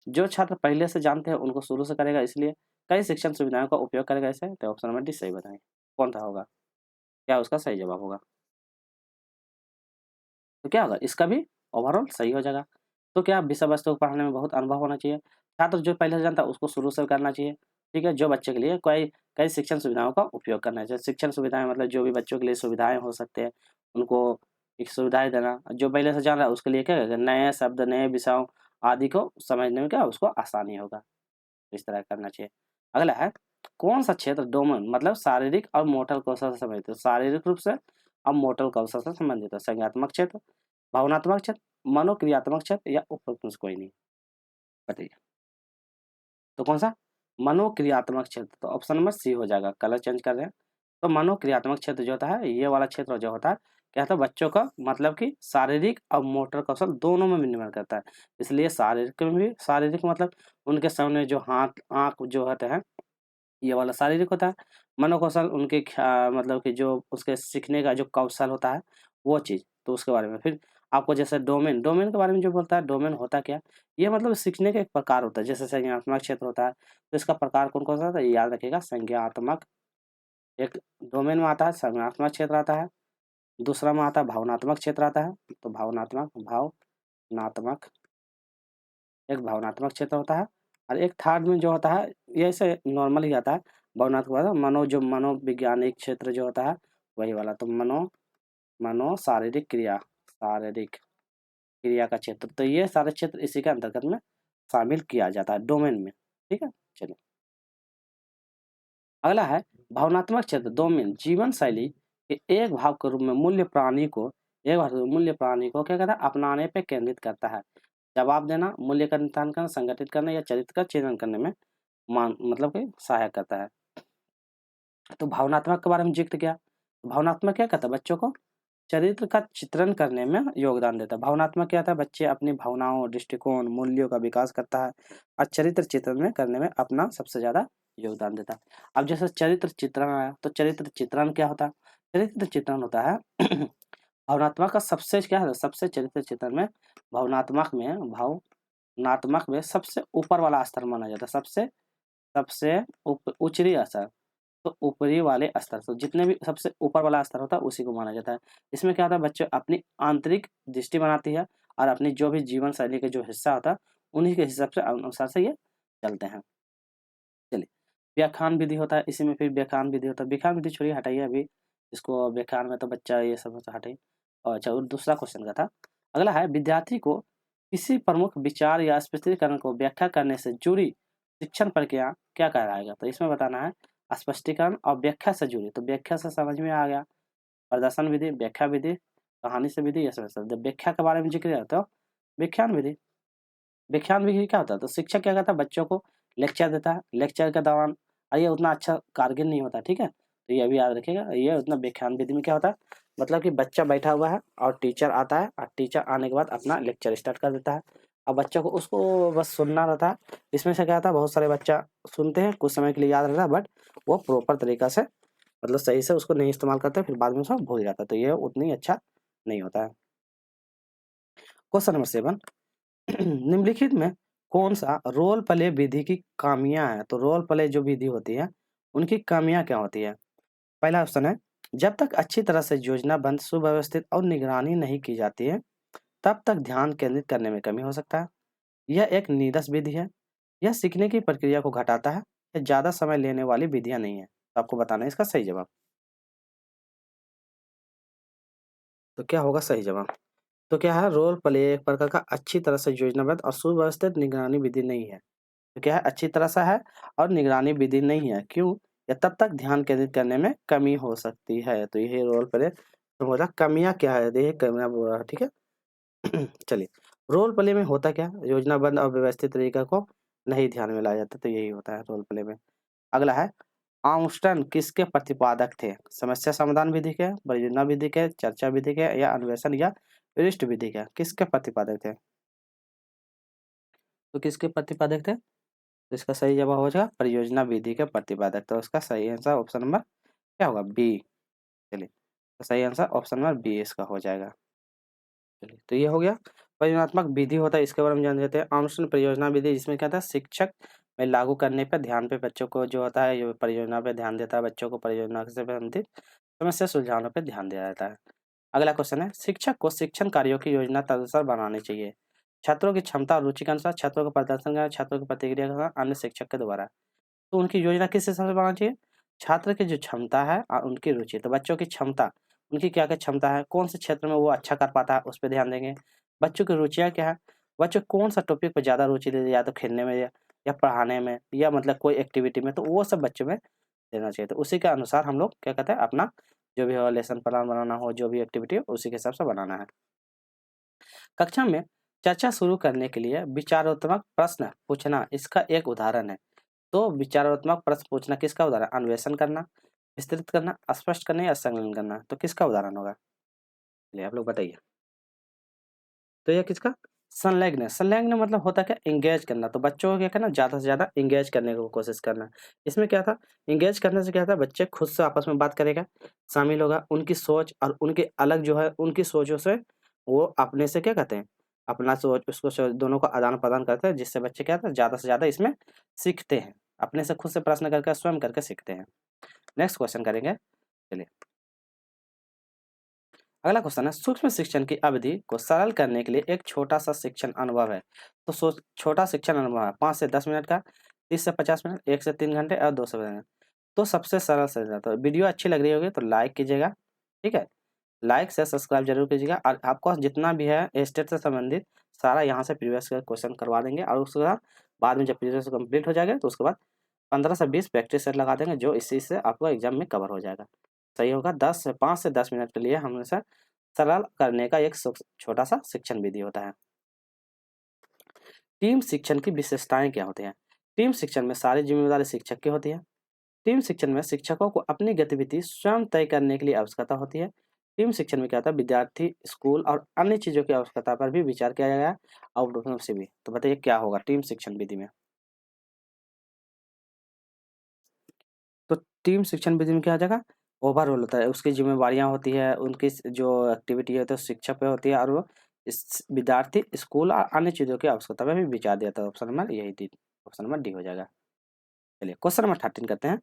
जो छात्र पहले से जानते हैं उनको शुरू से करेगा, इसलिए कई शिक्षण सुविधाओं का उपयोग करेगा। इसे तो ऑप्शन नंबर डी सही बताएं, कौन सा होगा, क्या उसका सही जवाब होगा? तो क्या होगा, इसका भी ओवरऑल सही हो जाएगा। तो क्या विषय वस्तु को पढ़ाने में बहुत अनुभव होना चाहिए, छात्र जो पहले से जानता है उसको शुरू से करना चाहिए। ठीक है, जो बच्चे के लिए कई कई शिक्षण सुविधाओं का उपयोग करना चाहिए। शिक्षण सुविधाएं मतलब जो भी बच्चों के लिए सुविधाएं हो सकते हैं उनको एक सुविधाएं देना। जो पहले से जान रहा है उसके लिए क्या करेगा, नए शब्द नए विषयों आदि को समझने में क्या उसको आसानी होगा, इस तरह करना चाहिए। अगला है, कौन सा क्षेत्र डोमेन मतलब शारीरिक और मोटर कौशल से संबंधित है? शारीरिक रूप से और मोटर कौशल से संबंधित है। संज्ञानात्मक क्षेत्र, भावनात्मक क्षेत्र, मनोक्रियात्मक क्षेत्र, या उपरोक्त में से कोई नहीं? बताइए। तो कौन सा, मनोक्रियात्मक क्षेत्र, तो ऑप्शन नंबर सी हो जाएगा। कलर चेंज कर रहे हैं, तो मनोक्रियात्मक क्षेत्र जो होता है ये वाला क्षेत्र जो होता है क्या होता है, बच्चों का मतलब कि शारीरिक और मोटर कौशल दोनों में निर्भर करता है। इसलिए शारीरिक में भी, शारीरिक मतलब उनके सामने जो हाथ आँख जो होते हैं ये वाला शारीरिक होता है। मनोकौशल उनके मतलब कि जो उसके सीखने का जो कौशल होता है वो चीज़, तो उसके बारे में। फिर आपको जैसे डोमेन, डोमेन के बारे में जो बोलता है, डोमेन होता क्या? ये मतलब सीखने का एक प्रकार होता है। जैसे संज्ञानात्मक क्षेत्र होता है, तो इसका प्रकार कौन-कौन सा होता है? ये याद रखिएगा, संज्ञानात्मक एक डोमेन में आता है, संज्ञानात्मक क्षेत्र आता है, दूसरा में आता है भावनात्मक क्षेत्र आता है। तो भावनात्मक एक भावनात्मक क्षेत्र होता है, और एक थर्ड में जो होता है ये ऐसे नॉर्मल ही आता है। भावनात्मक वाला मनो, जो मनोवैज्ञानिक क्षेत्र जो होता है वही वाला। तो मनो, मनो शारीरिक क्रिया, शारीरिक क्रिया का क्षेत्र, तो ये सारे क्षेत्र इसी के अंतर्गत में शामिल किया जाता है डोमेन में। ठीक है, चलिए अगला है, भावनात्मक क्षेत्र डोमेन जीवन शैली के एक भाव के रूप में मूल्य प्राणी को, एक भाव के रूप में मूल्य प्राणी को क्या कहता है, अपनाने पे केंद्रित करता है। जवाब देना, मूल्य का निर्धारण करना, संगठित करना, या चरित्र का चयन करने में मान मतलब कि सहायक करता है। तो भावनात्मक के बारे में जिक्र किया, भावनात्मक क्या कहता है, बच्चों को चरित्र का चित्रण करने में योगदान देता है। भावनात्मक क्या था, बच्चे अपनी भावनाओं, दृष्टिकोण, मूल्यों का विकास करता है, और चरित्र चित्रण में करने में अपना सबसे ज्यादा योगदान देता है। अब जैसे चरित्र चित्रण आया, तो चरित्र चित्रण क्या होता है? चरित्र चित्रण होता है भावनात्मक का सबसे क्या है, सबसे चरित्र चित्रण में भावनात्मक में सबसे ऊपर वाला स्तर माना जाता है। सबसे सबसे उच्चरी स्तर, तो ऊपरी वाले स्तर, तो जितने भी सबसे ऊपर वाला स्तर होता है उसी को माना जाता है। इसमें क्या होता है, बच्चे अपनी आंतरिक दृष्टि बनाती है, और अपनी जो भी जीवन शैली के जो हिस्सा होता है उन्हीं के हिसाब से अनुसार से ये चलते हैं। चलिए व्याख्यान विधि होता है, इसी में फिर व्याख्यान विधि होता है। व्याख्यान विधि छोड़िए, हटाइए अभी इसको, व्याख्यान में तो बच्चा ये सब होता, हटाइए। और अच्छा, और दूसरा क्वेश्चन का था, अगला है, विद्यार्थी को किसी प्रमुख विचार या स्पष्टीकरण को व्याख्या करने से जुड़ी शिक्षण प्रक्रिया क्या कहलाएगा? तो इसमें बताना है स्पष्टीकरण और व्याख्या से जुड़ी। तो व्याख्या से समझ में आ गया, प्रदर्शन विधि, व्याख्या विधि, कहानी से विधि, ये सब। जब व्याख्या के बारे में जिक्र है तो व्याख्यान विधि। व्याख्यान विधि क्या होता है, तो शिक्षक क्या करता है, बच्चों को लेक्चर देता है, लेक्चर के दौरान ये उतना अच्छा कारगर नहीं होता, ठीक है। तो ये भी याद रखिएगा, ये उतना व्याख्यान विधि में क्या होता है, मतलब कि बच्चा बैठा हुआ है और टीचर आता है और टीचर आने के बाद अपना लेक्चर स्टार्ट कर देता है और बच्चों को उसको बस सुनना रहता है। इसमें से क्या होता है, बहुत सारे बच्चा सुनते हैं, कुछ समय के लिए याद रहता है, बट वो प्रॉपर तरीका से मतलब सही से उसको नहीं इस्तेमाल करते, फिर बाद में उसको भूल जाता है, तो ये उतनी अच्छा नहीं होता है। क्वेश्चन नंबर 7, निम्नलिखित में कौन सा रोल प्ले विधि की खामियां हैं? तो रोल प्ले जो विधि होती है उनकी खामियां क्या होती है? पहला ऑप्शन है, जब तक अच्छी तरह से योजनाबद्ध, सुव्यवस्थित और निगरानी नहीं की जाती है, तब तक ध्यान केंद्रित करने में कमी हो सकता है। यह एक नीरस विधि है। यह सीखने की प्रक्रिया को घटाता है। यह ज़्यादा समय लेने वाली विधियां नहीं है। तो आपको बताना है इसका सही जवाब। तो क्या होगा सही जवाब? तो क्या है, रोल प्ले एक प्रकार का अच्छी तरह से योजनाबद्ध और सुव्यवस्थित निगरानी विधि नहीं है। तो क्या है, अच्छी तरह से है और निगरानी विधि नहीं है। क्यों? या तब तक ध्यान केंद्रित करने में कमी हो सकती है। तो यही रोल प्ले तो बोला कमियां क्या है, देखिए कमियां बोल रहा है, ठीक है। चलिए, रोल प्ले में होता क्या है? योजनाबद्ध और व्यवस्थित तरीका को नहीं ध्यान में लाया जाता, तो यही होता है रोल प्ले में। अगला है, आर्मस्ट्रांग किसके प्रतिपादक थे? समस्या समाधान विधि के, परियोजना विधि के, चर्चा विधि के, या अन्वेषण या विशिष्ट विधि के? किसके प्रतिपादक थे? तो किसके प्रतिपादक थे? तो इसका सही जवाब हो जाएगा परियोजना विधि के प्रतिपादक। तो इसका सही आंसर ऑप्शन नंबर क्या होगा? बी। चलिए, तो सही आंसर ऑप्शन नंबर बी इसका हो जाएगा। चलिए, तो ये हो गया। परियोजनात्मक विधि होता है, इसके बारे में जान लेते हैं। आनुষ্ঠাनिक परियोजना विधि, जिसमें क्या था, शिक्षक में लागू करने पर ध्यान पे बच्चों को जो होता है, ये परियोजना पे ध्यान देता है, बच्चों को परियोजना से संबंधित समस्या सुलझाने पे ध्यान दिया जाता है। अगला क्वेश्चन है, शिक्षक को शिक्षण कार्यों की योजना तदनुसार बनानी चाहिए। छात्रों की क्षमता और रुचि के अनुसार, छात्रों के प्रदर्शन के अनुसार, छात्रों की प्रतिक्रिया के अनुसार, अन्य शिक्षक के द्वारा। तो उनकी योजना किस हिसाब से बनाना चाहिए? छात्र की जो क्षमता है और उनकी रुचि, तो बच्चों की क्षमता, उनकी क्या-क्या क्षमता है, कौन से क्षेत्र में वो अच्छा कर पाता है, उस पे ध्यान देंगे। बच्चों की रुचियाँ क्या है, बच्चे कौन-सा टॉपिक पे ज़्यादा रुचि ले, या तो खेलने में या पढ़ाने में, या मतलब कोई एक्टिविटी में, तो वो सब बच्चों में देना चाहिए। तो उसी के अनुसार हम लोग क्या कहते हैं, अपना जो भी हो लेसन प्लान बनाना हो, जो भी एक्टिविटी हो, उसी के हिसाब से बनाना है। कक्षा में चर्चा शुरू करने के लिए विचारात्मक प्रश्न पूछना इसका एक उदाहरण है। तो विचारात्मक प्रश्न पूछना किसका उदाहरण? अन्वेषण करना, विस्तृत करना, स्पष्ट करना या संलग्न करना। तो किसका उदाहरण होगा? चलिए आप लोग बताइए। तो ये किसका? संलग्न। संलग्न मतलब होता क्या? एंगेज करना। तो बच्चों को क्या करना? ज़्यादा से ज़्यादा एंगेज करने की कोशिश करना। इसमें क्या था? एंगेज करने से क्या था? बच्चे खुद से आपस में बात करेगा, शामिल होगा, उनकी सोच और उनके अलग जो है उनकी सोचों से वो अपने से क्या कहते हैं? अपना सोच उसको सोच दोनों को आदान-प्रदान करते हैं, जिससे बच्चे क्या होता है? ज़्यादा से ज़्यादा इसमें सीखते हैं। अपने से खुद से प्रश्न करके स्वयं करके सीखते हैं। नेक्स्ट क्वेश्चन करेंगे। चलिए, अगला क्वेश्चन है, सूक्ष्म शिक्षण की अवधि को सरल करने के लिए एक छोटा-सा शिक्षण अनुभव है। तो छोटा शिक्षण अनुभव है 5 से 10 मिनट का, 30 से 50 मिनट, 1 से 3 घंटे और 2 से 5 घंटे। तो सबसे सरल से जाता है। वीडियो अच्छी लग रही होगी तो लाइक कीजिएगा, ठीक है? लाइक से सब्सक्राइब ज़रूर कीजिएगा और आपको जितना भी है स्टेट से संबंधित सारा यहाँ से प्रीवियस का क्वेश्चन करवा देंगे और उसके बाद में जब प्रीवियस कंप्लीट हो जाएगा तो उसके बाद 15 से 20 प्रैक्टिस सेट लगा देंगे, जो इसी से आपको एग्जाम में कवर हो जाएगा। सही होगा। 5 से 10 मिनट के लिए हमेशा सरल करने का एक छोटा-सा शिक्षण विधि होता है। टीम शिक्षण की विशेषताएँ क्या होती हैं? टीम शिक्षण में सारी ज़िम्मेदारी शिक्षक की होती है। टीम शिक्षण में शिक्षकों को अपनी गतिविधि स्वयं तय करने के लिए आवश्यकता होती है। टीम शिक्षण में क्या होता है? विद्यार्थी, स्कूल और अन्य चीज़ों की आवश्यकता पर भी विचार किया जाएगा, आउटपुट से भी। तो बताइए क्या होगा टीम शिक्षण विधि में? तो टीम शिक्षण विधि में क्या आ जाएगा? ओवरऑल होता है, उसकी ज़िम्मेवारियाँ होती है, उनकी जो एक्टिविटी है तो शिक्षक पे होती है और वो इस विद्यार्थी, स्कूल और अन्य चीज़ों की आवश्यकता पे भी विचार दिया था। ऑप्शन नंबर यही डी, ऑप्शन नंबर डी हो जाएगा। चलिए क्वेश्चन नंबर 13 करते हैं।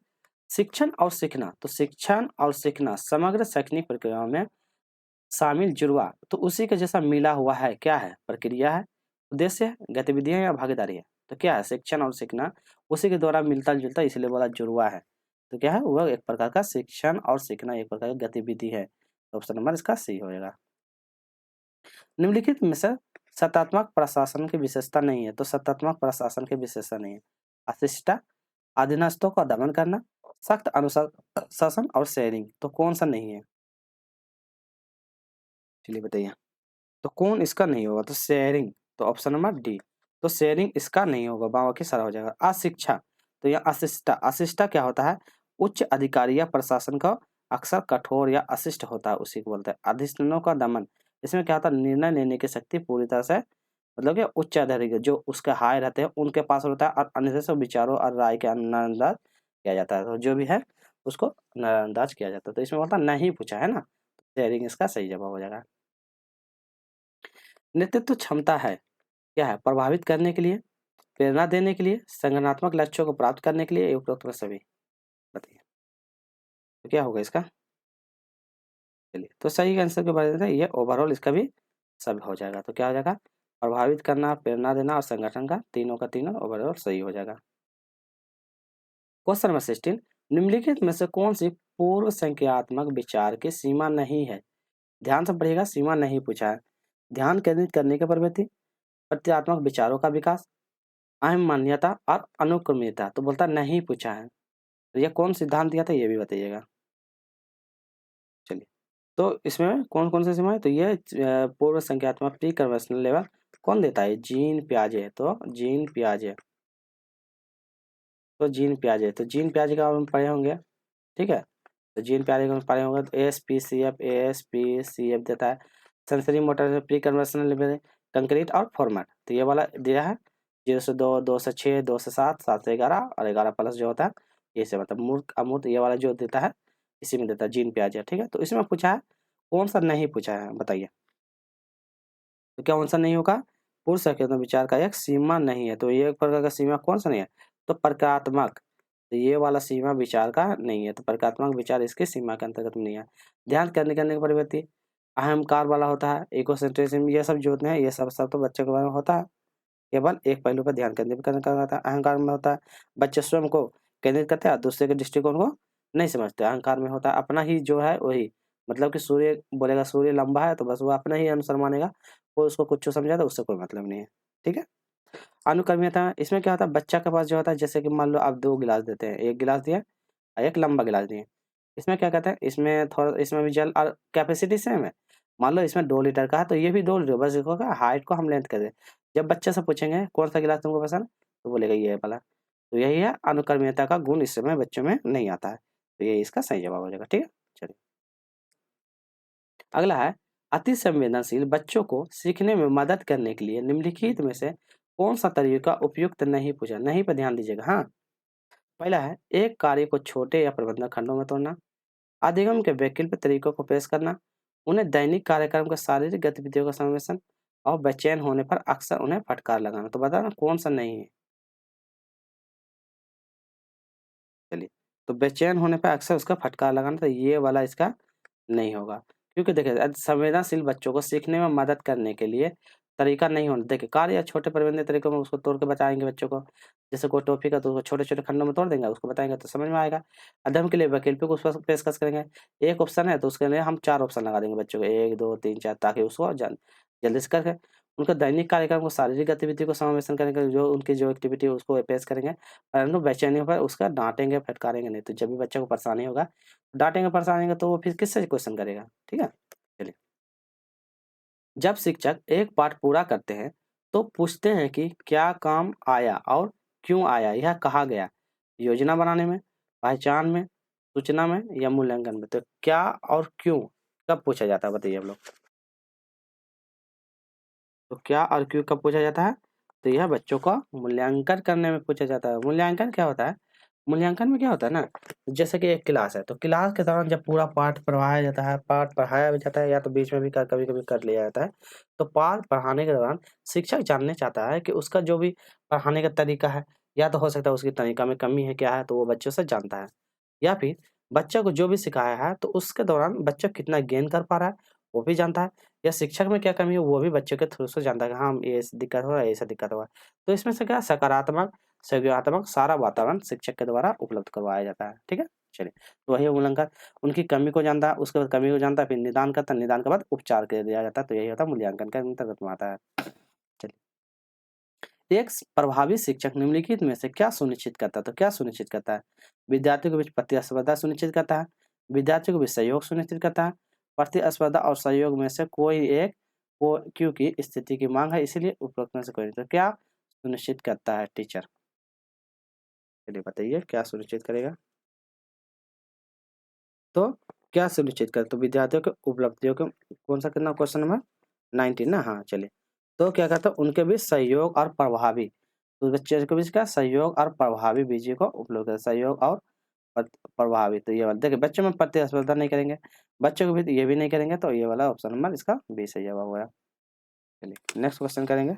शिक्षण और सीखना, तो शिक्षण और सीखना समग्र शैक्षणिक प्रक्रियाओं में शामिल जुड़वा, तो उसी के जैसा मिला हुआ है, क्या है? प्रक्रिया है, उद्देश्य है, गतिविधियाँ या भागीदारी है? तो क्या है? शिक्षण और सीखना उसी के द्वारा मिलता-जुलता, इसलिए बोला जुड़वा है। तो क्या है? वह एक प्रकार का शिक्षण और सीखना एक प्रकार की गतिविधि है। तो ऑप्शन नंबर इसका सी हो जाएगा। निम्नलिखित में से सत्तात्मक प्रशासन की विशेषता नहीं है, तो सत्तात्मक प्रशासन की विशेषता नहीं है। अशिष्टता, अधीनस्थों का दमन करना, सख्त शासन और शेयरिंग, तो कौन सा नहीं है? चलिए बताइए। तो कौन इसका नहीं होगा? तो शेयरिंग, तो ऑप्शन नंबर डी। तो शेयरिंग इसका नहीं होगा, बाकी सारा हो जाएगा। अशिक्षा, तो यह अशिष्टा, अशिष्टा क्या होता है, उच्च अधिकारी या प्रशासन का अक्सर कठोर या अशिष्ट होता है, उसी को बोलते हैं। अधिष्ठानों का दमन, इसमें क्या होता है, निर्णय लेने की शक्ति पूरी तरह से मतलब कि उच्च अधिकारी जो उसके हाय रहते हैं उनके पास होता है, और अन्य सब विचारों और राय के नजरअंदाज किया जाता है। तो जो भी है उसको नजरअंदाज किया जाता है। तो इसमें बोलता नहीं पूछा है ना, शेयरिंग इसका सही जवाब हो जाएगा। नेतृत्व क्षमता है क्या है, प्रभावित करने के लिए, प्रेरणा देने के लिए, संगठनात्मक लक्ष्यों को प्राप्त करने के लिए, उपरोक्त में सभी। बताइए तो क्या होगा इसका। चलिए तो सही आंसर के बारे में ये ओवरऑल इसका भी सब हो जाएगा। तो क्या हो जाएगा, प्रभावित करना, प्रेरणा देना और संगठन का तीनों ओवरऑल सही हो जाएगा। क्वेश्चन नंबर 16, निम्नलिखित में से कौन सी पूर्व संज्ञानात्मक विचार की सीमा नहीं है। ध्यान से पढ़िएगा, सीमा नहीं पूछा है। ध्यान केंद्रित करने की प्रवृत्ति, प्रत्यात्मक विचारों का विकास, अहम मान्यता और अनुक्रमणीयता। तो बोलता नहीं पूछा है। तो ये कौन सिद्धांत दिया था ये भी बताइएगा। चलिए तो इसमें कौन कौन सी सीमा है, तो ये पूर्व संज्ञानात्मक प्री कन्वर्सनल लेवल कौन देता है, जीन पियाजे। तो जीन पियाजे, तो जीन पियाजे, तो जीन पियाजे का हम पढ़े होंगे, ठीक है। तो जीन पियाजे का पढ़े होंगे। तो ASPCF देता है sensory motor pre conversional level, concrete और फॉर्मेट। तो ये वाला दिया है 0 से 2, 2 से 6, 2 से 7, 7 से 11 और 11 प्लस जो होता है ये से मतलब मूर्त अमूर्त, ये वाला जो देता है इसी में देता है जीन पियाजे, ठीक है। तो इसमें पूछा है कौन सा नहीं पूछा है बताइए। तो क्या आंसर नहीं होगा, पूर्व संकेतन विचार का एक सीमा नहीं है। तो ये एक प्रकार का सीमा कौन सा नहीं है, तो प्रकारात्मक, तो ये वाला सीमा विचार का नहीं है। तो प्रकारात्मक विचार इसके सीमा के अंतर्गत नहीं है। ध्यान करने की प्रवृत्ति, अहंकार वाला होता है, इकोसेंट्रिज्म, ये सब जो होते हैं ये सब तो बच्चों के बारे में होता है। केवल एक पहलू पर ध्यान केंद्रित करने का होता है। अहंकार में होता है बच्चे स्वयं को केंद्रित करते हैं, दूसरे के दृष्टिकोण को नहीं समझते। अहंकार में होता है अपना ही जो है वही, मतलब कि सूर्य बोलेगा सूर्य लंबा है तो बस वो अपना ही अनुसार मानेगा, वो उसको कुछ समझा तो उससे कोई मतलब नहीं है, ठीक है। अनुक्रमीयता, इसमें क्या होता है, बच्चा के पास जो होता है जैसे कि मान लो आप 2 गिलास देते हैं, 1 गिलास दिया और 1 लंबा गिलास दिए। इसमें क्या कहते हैं, इसमें थोड़ा इसमें भी जल और कैपेसिटी सेम है। मान लो इसमें 2 लीटर का है तो ये भी 2 लीटर, बस इसको क्या हाइट को हम लेंथ कर दें। जब बच्चे से पूछेंगे कौन सा गिलास तुमको पसंद है? तो बोलेगा ये वाला। तो यही है अनुक्रमीयता का गुण इस समय बच्चों में नहीं आता है। तो ये इसका सही जवाब हो जाएगा, ठीक है। चलिए अगला है, अति संवेदनशील बच्चों को सीखने में मदद करने के लिए निम्नलिखित में से कौन सा तरीका उपयुक्त नहीं पूछा, नहीं पर ध्यान दीजिएगा। हाँ, पहला है एक कार्य को छोटे या प्रबंधक खंडों में तोड़ना, अधिगम के वैकल्पिक तरीकों को पेश करना, उन्हें दैनिक कार्यक्रम के शारीरिक गतिविधियों का सम्मिश्रण और बेचैन होने पर अक्सर उन्हें फटकार लगाना। तो बताना कौन सा नहीं है। चलिए तो बेचैन होने पर अक्सर उसका फटकार लगाना, तो ये वाला इसका नहीं होगा। क्योंकि देखिए संवेदनशील बच्चों को सीखने में मदद करने के लिए तरीका नहीं होना, देखिए कार्य या छोटे प्रबंधित तरीकों में उसको तोड़ के बताएंगे बच्चों को। जैसे कोई टॉपिक है तो उसको छोटे-छोटे खंडों में तोड़ देंगे, उसको बताएंगे तो समझ में आएगा। अध्ययन के लिए वैकल्पिक उस पर पेशकश करेंगे। एक ऑप्शन है तो उसके लिए हम 4 ऑप्शन लगा देंगे बच्चों को, 1, 2, 3, 4, ताकि उसको जल्दी से करके उनका दैनिक कार्यक्रम को शारीरिक गतिविधि को समावेशन करने का जो उनकी जो एक्टिविटी है उसको पेश करेंगे। परंतु बेचैनी पर उसका डाँटेंगे, फटकारेंगे नहीं। तो जब भी बच्चे को परेशानी होगा, डाँटेंगे, परेशानेंगे तो वो फिर किससे क्वेश्चन करेगा, ठीक है? चलिए, जब शिक्षक एक पाठ पूरा करते हैं, तो पूछते हैं कि क्या काम आया और क्यों आया, यह कहा गया? योजना बनाने में, पहचान में, सूचना में या मूल्यांकन में? तो क्या और क्यों कब पूछा जाता है बताइए आप लोग? तो क्या और क्यों कब पूछा जाता है? तो यह बच्चों का मूल्यांकन करने में पूछा जाता है। मूल्यांकन क्या होता है? मूल्यांकन में क्या होता है ना, जैसे कि एक क्लास है, तो क्लास के दौरान जब पूरा पाठ पढ़ाया जाता है, पाठ पढ़ाया भी जाता है या तो बीच में भी कभी-कभी कर लिया जाता है। तो पाठ पढ़ाने के दौरान शिक्षक जानना चाहता है कि उसका जो भी पढ़ाने का तरीका है, या तो हो सकता है उसकी तरीका में कमी है, क्या है, तो वो बच्चों से जानता है। या फिर बच्चे को जो भी सिखाया है, तो उसके दौरान बच्चा कितना गेन कर पा रहा है, वो भी जानता है। या शिक्षक में क्या कमी है, वो भी बच्चे के थ्रू से जानता है कि हाँ, ये दिक्कत हो रहा है, ऐसा दिक्कत हो रहा है। तो इसमें से क्या सकारात्मक सहयोगात्मक सारा वातावरण शिक्षक के द्वारा उपलब्ध करवाया जाता है, ठीक है? चलिए, तो वही है मूल्यांकन, उनकी कमी को जानता है, उसके बाद कमी को जानता है, फिर निदान करता है, निदान के बाद उपचार कर दिया जाता है, तो यही होता है मूल्यांकन के अंतर्गत में आता है। चलिए, एक प्रभावी शिक्षक निम्नलिखित में से क्या सुनिश्चित करता है? तो क्या सुनिश्चित करता है? विद्यार्थियों के बीच प्रतिस्पर्धा सुनिश्चित करता है, विद्यार्थियों के बीच सहयोग सुनिश्चित करता है, प्रतिस्पर्धा और सहयोग में से कोई एक को क्योंकि स्थिति की मांग है इसलिए उपरोक्त में से कोई नहीं। तो क्या सुनिश्चित करता है टीचर? चलिए बताइए क्या सुनिश्चित करेगा? तो क्या सुनिश्चित करे? तो विद्यार्थियों के उपलब्धियों को कौन सा कितना क्वेश्चन नंबर 19 ना? हाँ चलिए। तो क्या कहता है उनके बीच सहयोग और प्रभावी, तो बच्चे के बीच क्या सहयोग और प्रभावी बीजी को उपलब्ध है, सहयोग और प्रभावी। तो ये वाला देखिए बच्चों में प्रतिस्पर्धा नहीं करेंगे, बच्चों को भी ये भी नहीं करेंगे, तो ये वाला ऑप्शन नंबर इसका बी सही जवाब होगा। चलिए नेक्स्ट क्वेश्चन करेंगे।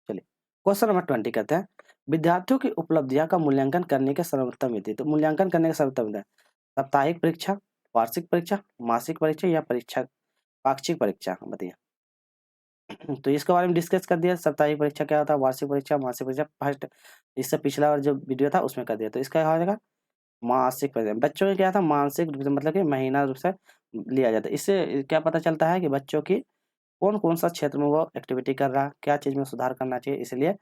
चलिए क्वेश्चन नंबर 20 कहते हैं विद्यार्थियों की उपलब्धियां का मूल्यांकन करने के सर्वोत्तम विधि। तो मूल्यांकन करने का सर्वोत्तम विधि साप्ताहिक परीक्षा, वार्षिक परीक्षा, मासिक परीक्षा या परीक्षा पाक्षिक परीक्षा बताइए। तो इसके बारे में डिस्कस कर दिया, साप्ताहिक परीक्षा क्या होता है, वार्षिक परीक्षा, मासिक परीक्षा, फर्स्ट इससे पिछला वाला जो वीडियो था उसमें कर दिया। तो इसका क्या हो जाएगा मासिक परीक्षा। बच्चों में क्या था मानसिक रूप से मतलब कि महीना रूप से लिया जाता है। इससे क्या पता चलता है कि बच्चों की कौन-कौन सा क्षेत्र में वो एक्टिविटी कर रहा है, क्या चीज़ में सुधार करना चाहिए, इसलिए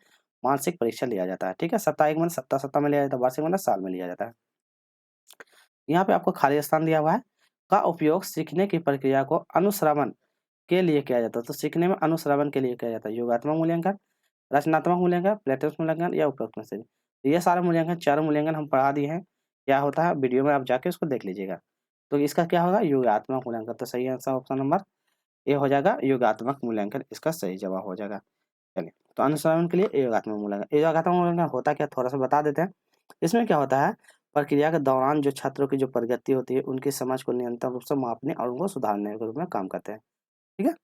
मानसिक परीक्षा लिया जाता है। ठीक है? साप्ताहिक माने सप्ताह-सप्ताह में लिया जाता है, वार्षिक माने साल में लिया जाता है। यहाँ पे आपको खाली स्थान दिया हुआ है, का उपयोग सीखने की प्रक्रिया को अनुश्रवण के लिए किया जाता है। तो सीखने में अनुश्रवण के लिए किया जाता है। योगात्मक मूल्यांकन, रचनात्मक मूल्यांकन, प्लेटरस मूल्यांकन या उपरोक्त में से। ये सारे मूल्यांकन, चारों मूल्यांकन हम पढ़ा दिए हैं। क्या होता है वीडियो में आप जाके उसको देख लीजिएगा। तो इसका क्या होगा योगात्मक मूल्यांकन। तो सही आंसर ऑप्शन नंबर ए हो जाएगा, योगात्मक मूल्यांकन इसका सही जवाब हो जाएगा। चलिए, तो अनुसरण के लिए योगात्मक मूल्यांकन। योगात्मक मूल्यांकन होता क्या थोड़ा-सा बता देते हैं। इसमें क्या होता है, प्रक्रिया के दौरान जो छात्रों की जो प्रगति होती है, उनकी समझ को निरंतर रूप से मापने और उनको सुधारने के रूप में काम करते हैं। ठीक है?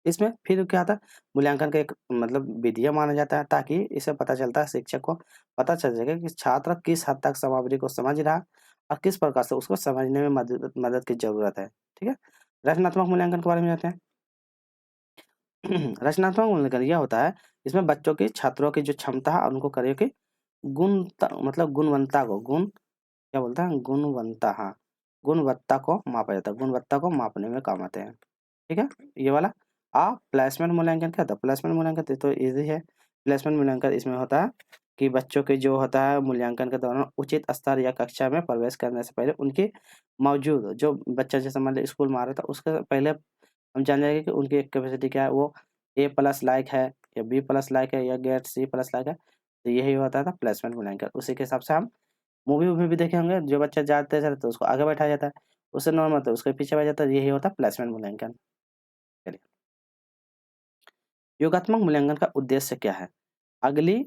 इसमें फिर क्या आता है, मूल्यांकन का एक मतलब विधिया माना जाता है ताकि इससे पता चलता है शिक्षक को पता चल जाएगा कि छात्र किस हद तक सामग्री को समझ रहा है और किस प्रकार से उसको समझने में मदद मदद की ज़रूरत है। ठीक है? रचनात्मक मूल्यांकन के बारे में जानते हैं। रचनात्मक मूल्यांकन यह होता है, इसमें बच्चों की छात्रों की जो क्षमता है और उनको कार्य की मतलब गुणवत्ता को क्या बोलते हैं गुणवत्ता हाँ, गुणवत्ता को मापा जाता है, गुणवत्ता को मापने में काम आते हैं। ठीक है? ये वाला प्लेसमेंट मूल्यांकन क्या होता है? प्लेसमेंट मूल्यांकन तो ईज़ी है। प्लेसमेंट मूल्यांकन इसमें होता है कि बच्चों के जो होता है मूल्यांकन के दौरान उचित स्तर या कक्षा में प्रवेश करने से पहले उनकी मौजूद जो बच्चा जैसे मान लीजिए स्कूल में आ रहा था उसके पहले हम जान जाएँगे कि उनकी एक कैपेसिटी क्या है, वो ए प्लस लायक है या बी प्लस लायक है या गेट सी प्लस लायक है। तो यही होता था प्लेसमेंट मूल्यांकन। उसी के हिसाब से हम मूवी-वूवी भी देखे होंगे, जो बच्चा ज़्यादा तेज़ है तो उसको आगे बैठाया जाता है, उससे नॉर्मल तो उसके पीछे बैठ जाता है, यही होता है प्लेसमेंट मूल्यांकन। चलिए, योगात्मक मूल्यांकन का उद्देश्य क्या है? अगली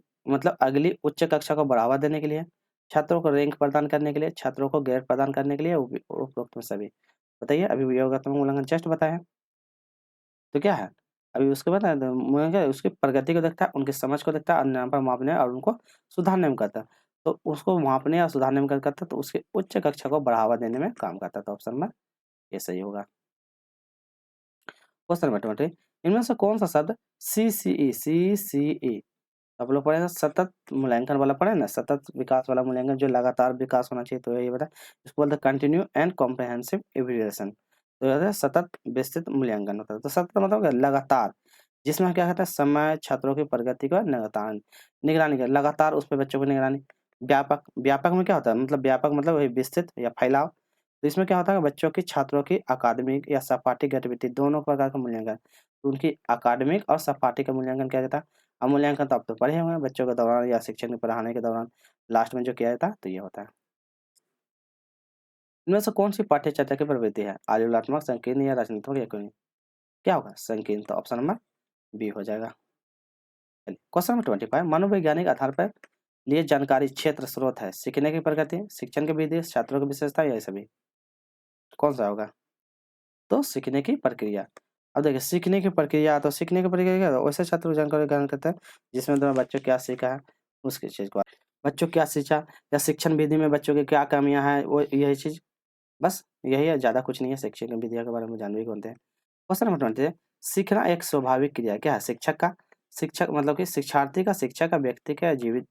उच्च कक्षा को बढ़ावा देने के लिए, छात्रों को रैंक प्रदान करने के लिए, छात्रों को ग्रेड प्रदान करने के लिए, उपरोक्त में सभी। बताइए अभी योगात्मक मूल्यांकन जस्ट बताया। तो क्या है? अभी उसके बाद ना मैं क्या उसकी प्रगति को देखता है, उनकी समझ को देखता है, अन्य पर मापने और उनको सुधारने में करता है। तो उसको मापने और सुधारने में करता है, तो उसकी उच्च कक्षा को बढ़ावा देने में काम करता है। तो ऑप्शन में ये सही होगा। क्वेश्चन नंबर 20 इनमें से कौन सा शब्द सीसीई आप लोग पढ़े ना सतत मूल्यांकन वाला पढ़े ना सतत विकास वाला मूल्यांकन जो लगातार विकास होना चाहिए तो ये बताए इसको बोलते हैं कंटिन्यू एंड कॉम्प्रिहेंसिव इवैल्यूएशन। तो ये होता है सतत विस्तृत मूल्यांकन होता है। तो सतत मतलब क्या लगातार जिसमें क्या कहता है समय छात्रों की प्रगति का लगातार निगरानी कर लगातार उस पे बच्चों की निगरानी। व्यापक व्यापक में क्या होता है मतलब व्यापक मतलब वही विस्तृत या फैलाव। तो इसमें क्या होता है बच्चों की छात्रों की अकादमिक या सहपाठी गतिविधि दोनों प्रकार का मूल्यांकन। तो उनकी अकादमिक और सहपाठी का मूल्यांकन किया जाता है। अवमूल्यांकन तो आप तो पढ़े होंगे बच्चों के दौरान या शिक्षक के पढ़ाने के दौरान लास्ट में जो किया जाता है तो ये होता है। इनमें से कौन सी पाठ्य चर्चा की प्रवृत्ति है आलोचनात्मक संकीर्ण या रचनात्मक या कोई क्या होगा संकीर्ण तो ऑप्शन नंबर बी हो जाएगा। क्वेश्चन नंबर 25 मनोवैज्ञानिक आधार पर लिए जानकारी क्षेत्र स्रोत है सीखने की प्रगति शिक्षण की विधि छात्रों की विशेषता या ये सभी कौन सा होगा। तो सीखने की प्रक्रिया। अब देखिए सीखने की प्रक्रिया क्या है? वैसे छात्र जानकारी ग्रहण करते हैं जिसमें तुम्हें बच्चों क्या सीखा है उसकी चीज़ को बच्चों क्या सीखा या शिक्षण विधि में बच्चों की क्या कमियां हैं वो यही चीज़ बस यही है ज़्यादा कुछ नहीं है शिक्षण विधिया के बारे में जानवी कौन थे। क्वेश्चन नंबर 20 सीखना एक स्वाभाविक क्रिया क्या है शिक्षक मतलब कि शिक्षार्थी का शिक्षक का व्यक्ति का जीवित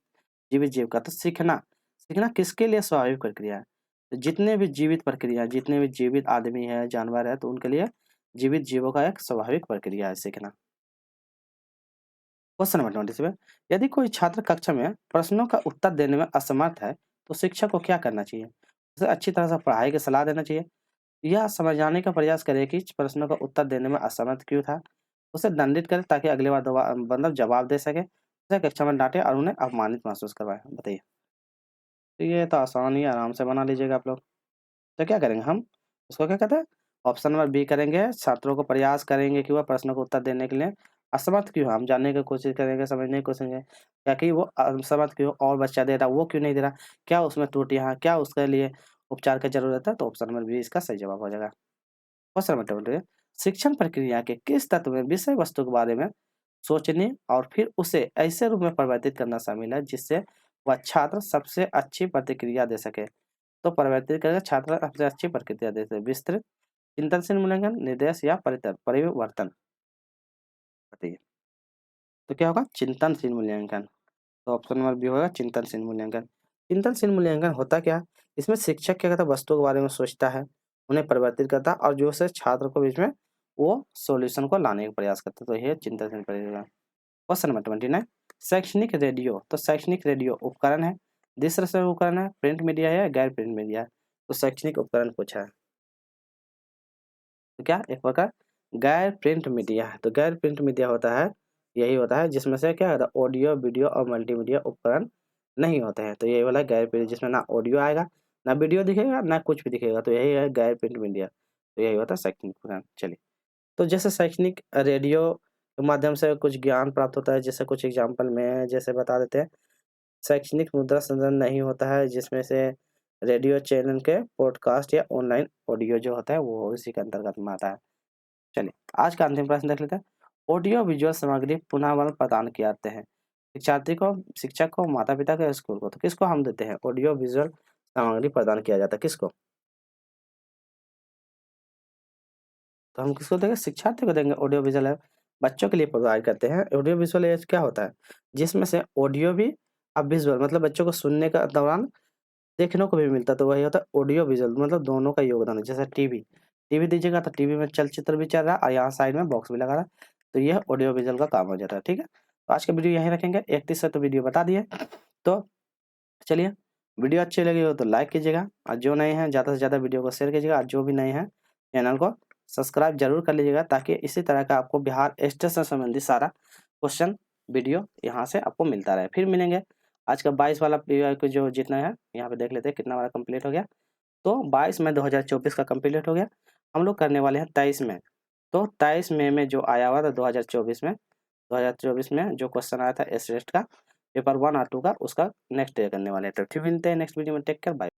जीवित जीव का। तो सीखना सीखना किसके लिए स्वाभाविक प्रक्रिया है। तो जितने भी जीवित प्रक्रिया जितने भी जीवित आदमी है जानवर है तो उनके लिए जीवित जीवों का एक स्वाभाविक प्रक्रिया है सीखना। क्वेश्चन नंबर 27 यदि कोई छात्र कक्षा में प्रश्नों का उत्तर देने में असमर्थ है तो शिक्षक को क्या करना चाहिए। उसे अच्छी तरह से पढ़ाई की सलाह देना चाहिए यह समझाने का प्रयास करे कि प्रश्नों का उत्तर देने में असमर्थ क्यों था। उसे दंडित करे ताकि अगली बार मतलब जवाब दे सके कक्षा में डांटे और उन्हें अपमानित महसूस करवाए। बताइए। तो ये तो आसान ही आराम से बना लीजिएगा आप लोग। तो क्या करेंगे हम, उसको क्या कहते हैं, ऑप्शन नंबर बी करेंगे। छात्रों को प्रयास करेंगे कि वह प्रश्नों का उत्तर देने के लिए असमर्थ क्यों है, हम जानने की कोशिश करेंगे, समझने की कोशिश करेंगे क्या कि वो असमर्थ क्यों और बच्चा दे रहा, वो क्यों नहीं दे रहा, क्या उसमें त्रुटियाँ हैं, क्या उसके लिए उपचार की ज़रूरत है। तो ऑप्शन नंबर बी इसका सही जवाब हो जाएगा। क्वेश्चन नंबर 22, शिक्षण प्रक्रिया के किस तत्व में विषय वस्तु के बारे में सोचने और फिर उसे ऐसे रूप में परिवर्तित करना शामिल है जिससे वह छात्र सबसे अच्छी प्रतिक्रिया दे सके। तो परिवर्तित करेगा छात्र सबसे अच्छी प्रतिक्रिया दे सके। विस्तृत, चिंतनशील मूल्यांकन, निर्देश या परिवर्तन। बताइए। तो क्या होगा, चिंतनशील मूल्यांकन। तो ऑप्शन नंबर बी होगा चिंतनशील मूल्यांकन। चिंतनशील मूल्यांकन होता क्या, इसमें शिक्षक क्या करता है, वस्तु के बारे में सोचता है, उन्हें परिवर्तित करता है और जो से छात्र को बीच में वो सॉल्यूशन को लाने का प्रयास करता है। तो ये चिंतनशील मूल्यांकन। क्वेश्चन नंबर 29, शैक्षणिक रेडियो। तो शैक्षणिक रेडियो उपकरण है, दूसरा से उपकरण है, प्रिंट मीडिया है या गैर प्रिंट मीडिया है। तो शैक्षणिक उपकरण पूछा है, तो क्या एक प्रकार गैर प्रिंट मीडिया है। तो गैर प्रिंट मीडिया होता है, यही होता है जिसमें से क्या होता है, ऑडियो वीडियो और मल्टीमीडिया उपकरण नहीं होते हैं। तो यही वाला गैर प्रिंट, जिसमें ना ऑडियो आएगा, ना वीडियो दिखेगा, ना कुछ भी दिखेगा। तो यही है गैर प्रिंट मीडिया। तो यही होता है शैक्षणिक उपकरण। चलिए, तो जैसे शैक्षणिक रेडियो के माध्यम से कुछ ज्ञान प्राप्त होता है, जैसे कुछ एग्जाम्पल में जैसे बता देते हैं। शैक्षणिक मुद्रा संग्रहण नहीं होता है, जिसमें से रेडियो चैनल के पॉडकास्ट या ऑनलाइन ऑडियो जो होता है वो इसी के अंतर्गत में आता है। चलिए, आज का अंतिम प्रश्न देख लेते हैं। ऑडियो विजुअल सामग्री पुनः बल प्रदान किए जाते हैं, शिक्षार्थी को, शिक्षक को, माता पिता को या स्कूल को। तो किसको हम देते हैं ऑडियो विजुअल सामग्री प्रदान किया जाता है, किसको, तो हम किसको देंगे, शिक्षार्थी को देंगे। ऑडियो विजुअल है बच्चों के लिए प्रोवाइड करते हैं। ऑडियो विजुअल एज क्या होता है, जिसमें से ऑडियो भी अब विजुअल मतलब बच्चों को सुनने का दौरान देखने को भी मिलता है। तो वही होता है ऑडियो विजुअल, मतलब दोनों का योगदान है। जैसे टीवी, टीवी दीजिएगा तो टीवी में चलचित्र भी चल रहा है और यहाँ साइड में बॉक्स भी लगा रहा है। तो यह ऑडियो विजुअल का काम हो जाता है। ठीक है, तो आज का वीडियो यहीं रखेंगे। 31 से तो वीडियो बता दिए। तो चलिए, वीडियो अच्छी लगी हो तो लाइक कीजिएगा और जो नए हैं ज़्यादा से ज़्यादा वीडियो को शेयर कीजिएगा और जो भी नए हैं चैनल को सब्सक्राइब जरूर कर लीजिएगा, ताकि इसी तरह का आपको बिहार स्टेट से संबंधित सारा क्वेश्चन वीडियो यहाँ से आपको मिलता रहे। फिर मिलेंगे। आज का 22 वाला को जो जितना है यहाँ पे देख लेते हैं कितना वाला कंप्लीट हो गया। तो 22 मई 2024 का कंप्लीट हो गया। हम लोग करने वाले हैं 23 में। तो 23 मई में जो आया हुआ था 2024 में जो क्वेश्चन आया था एसरेस्ट का पेपर 1 और 2 का, उसका नेक्स्ट डे करने वाले हैं। तो फिर मिलते हैं नेक्स्ट वीडियो में। Take care, bye.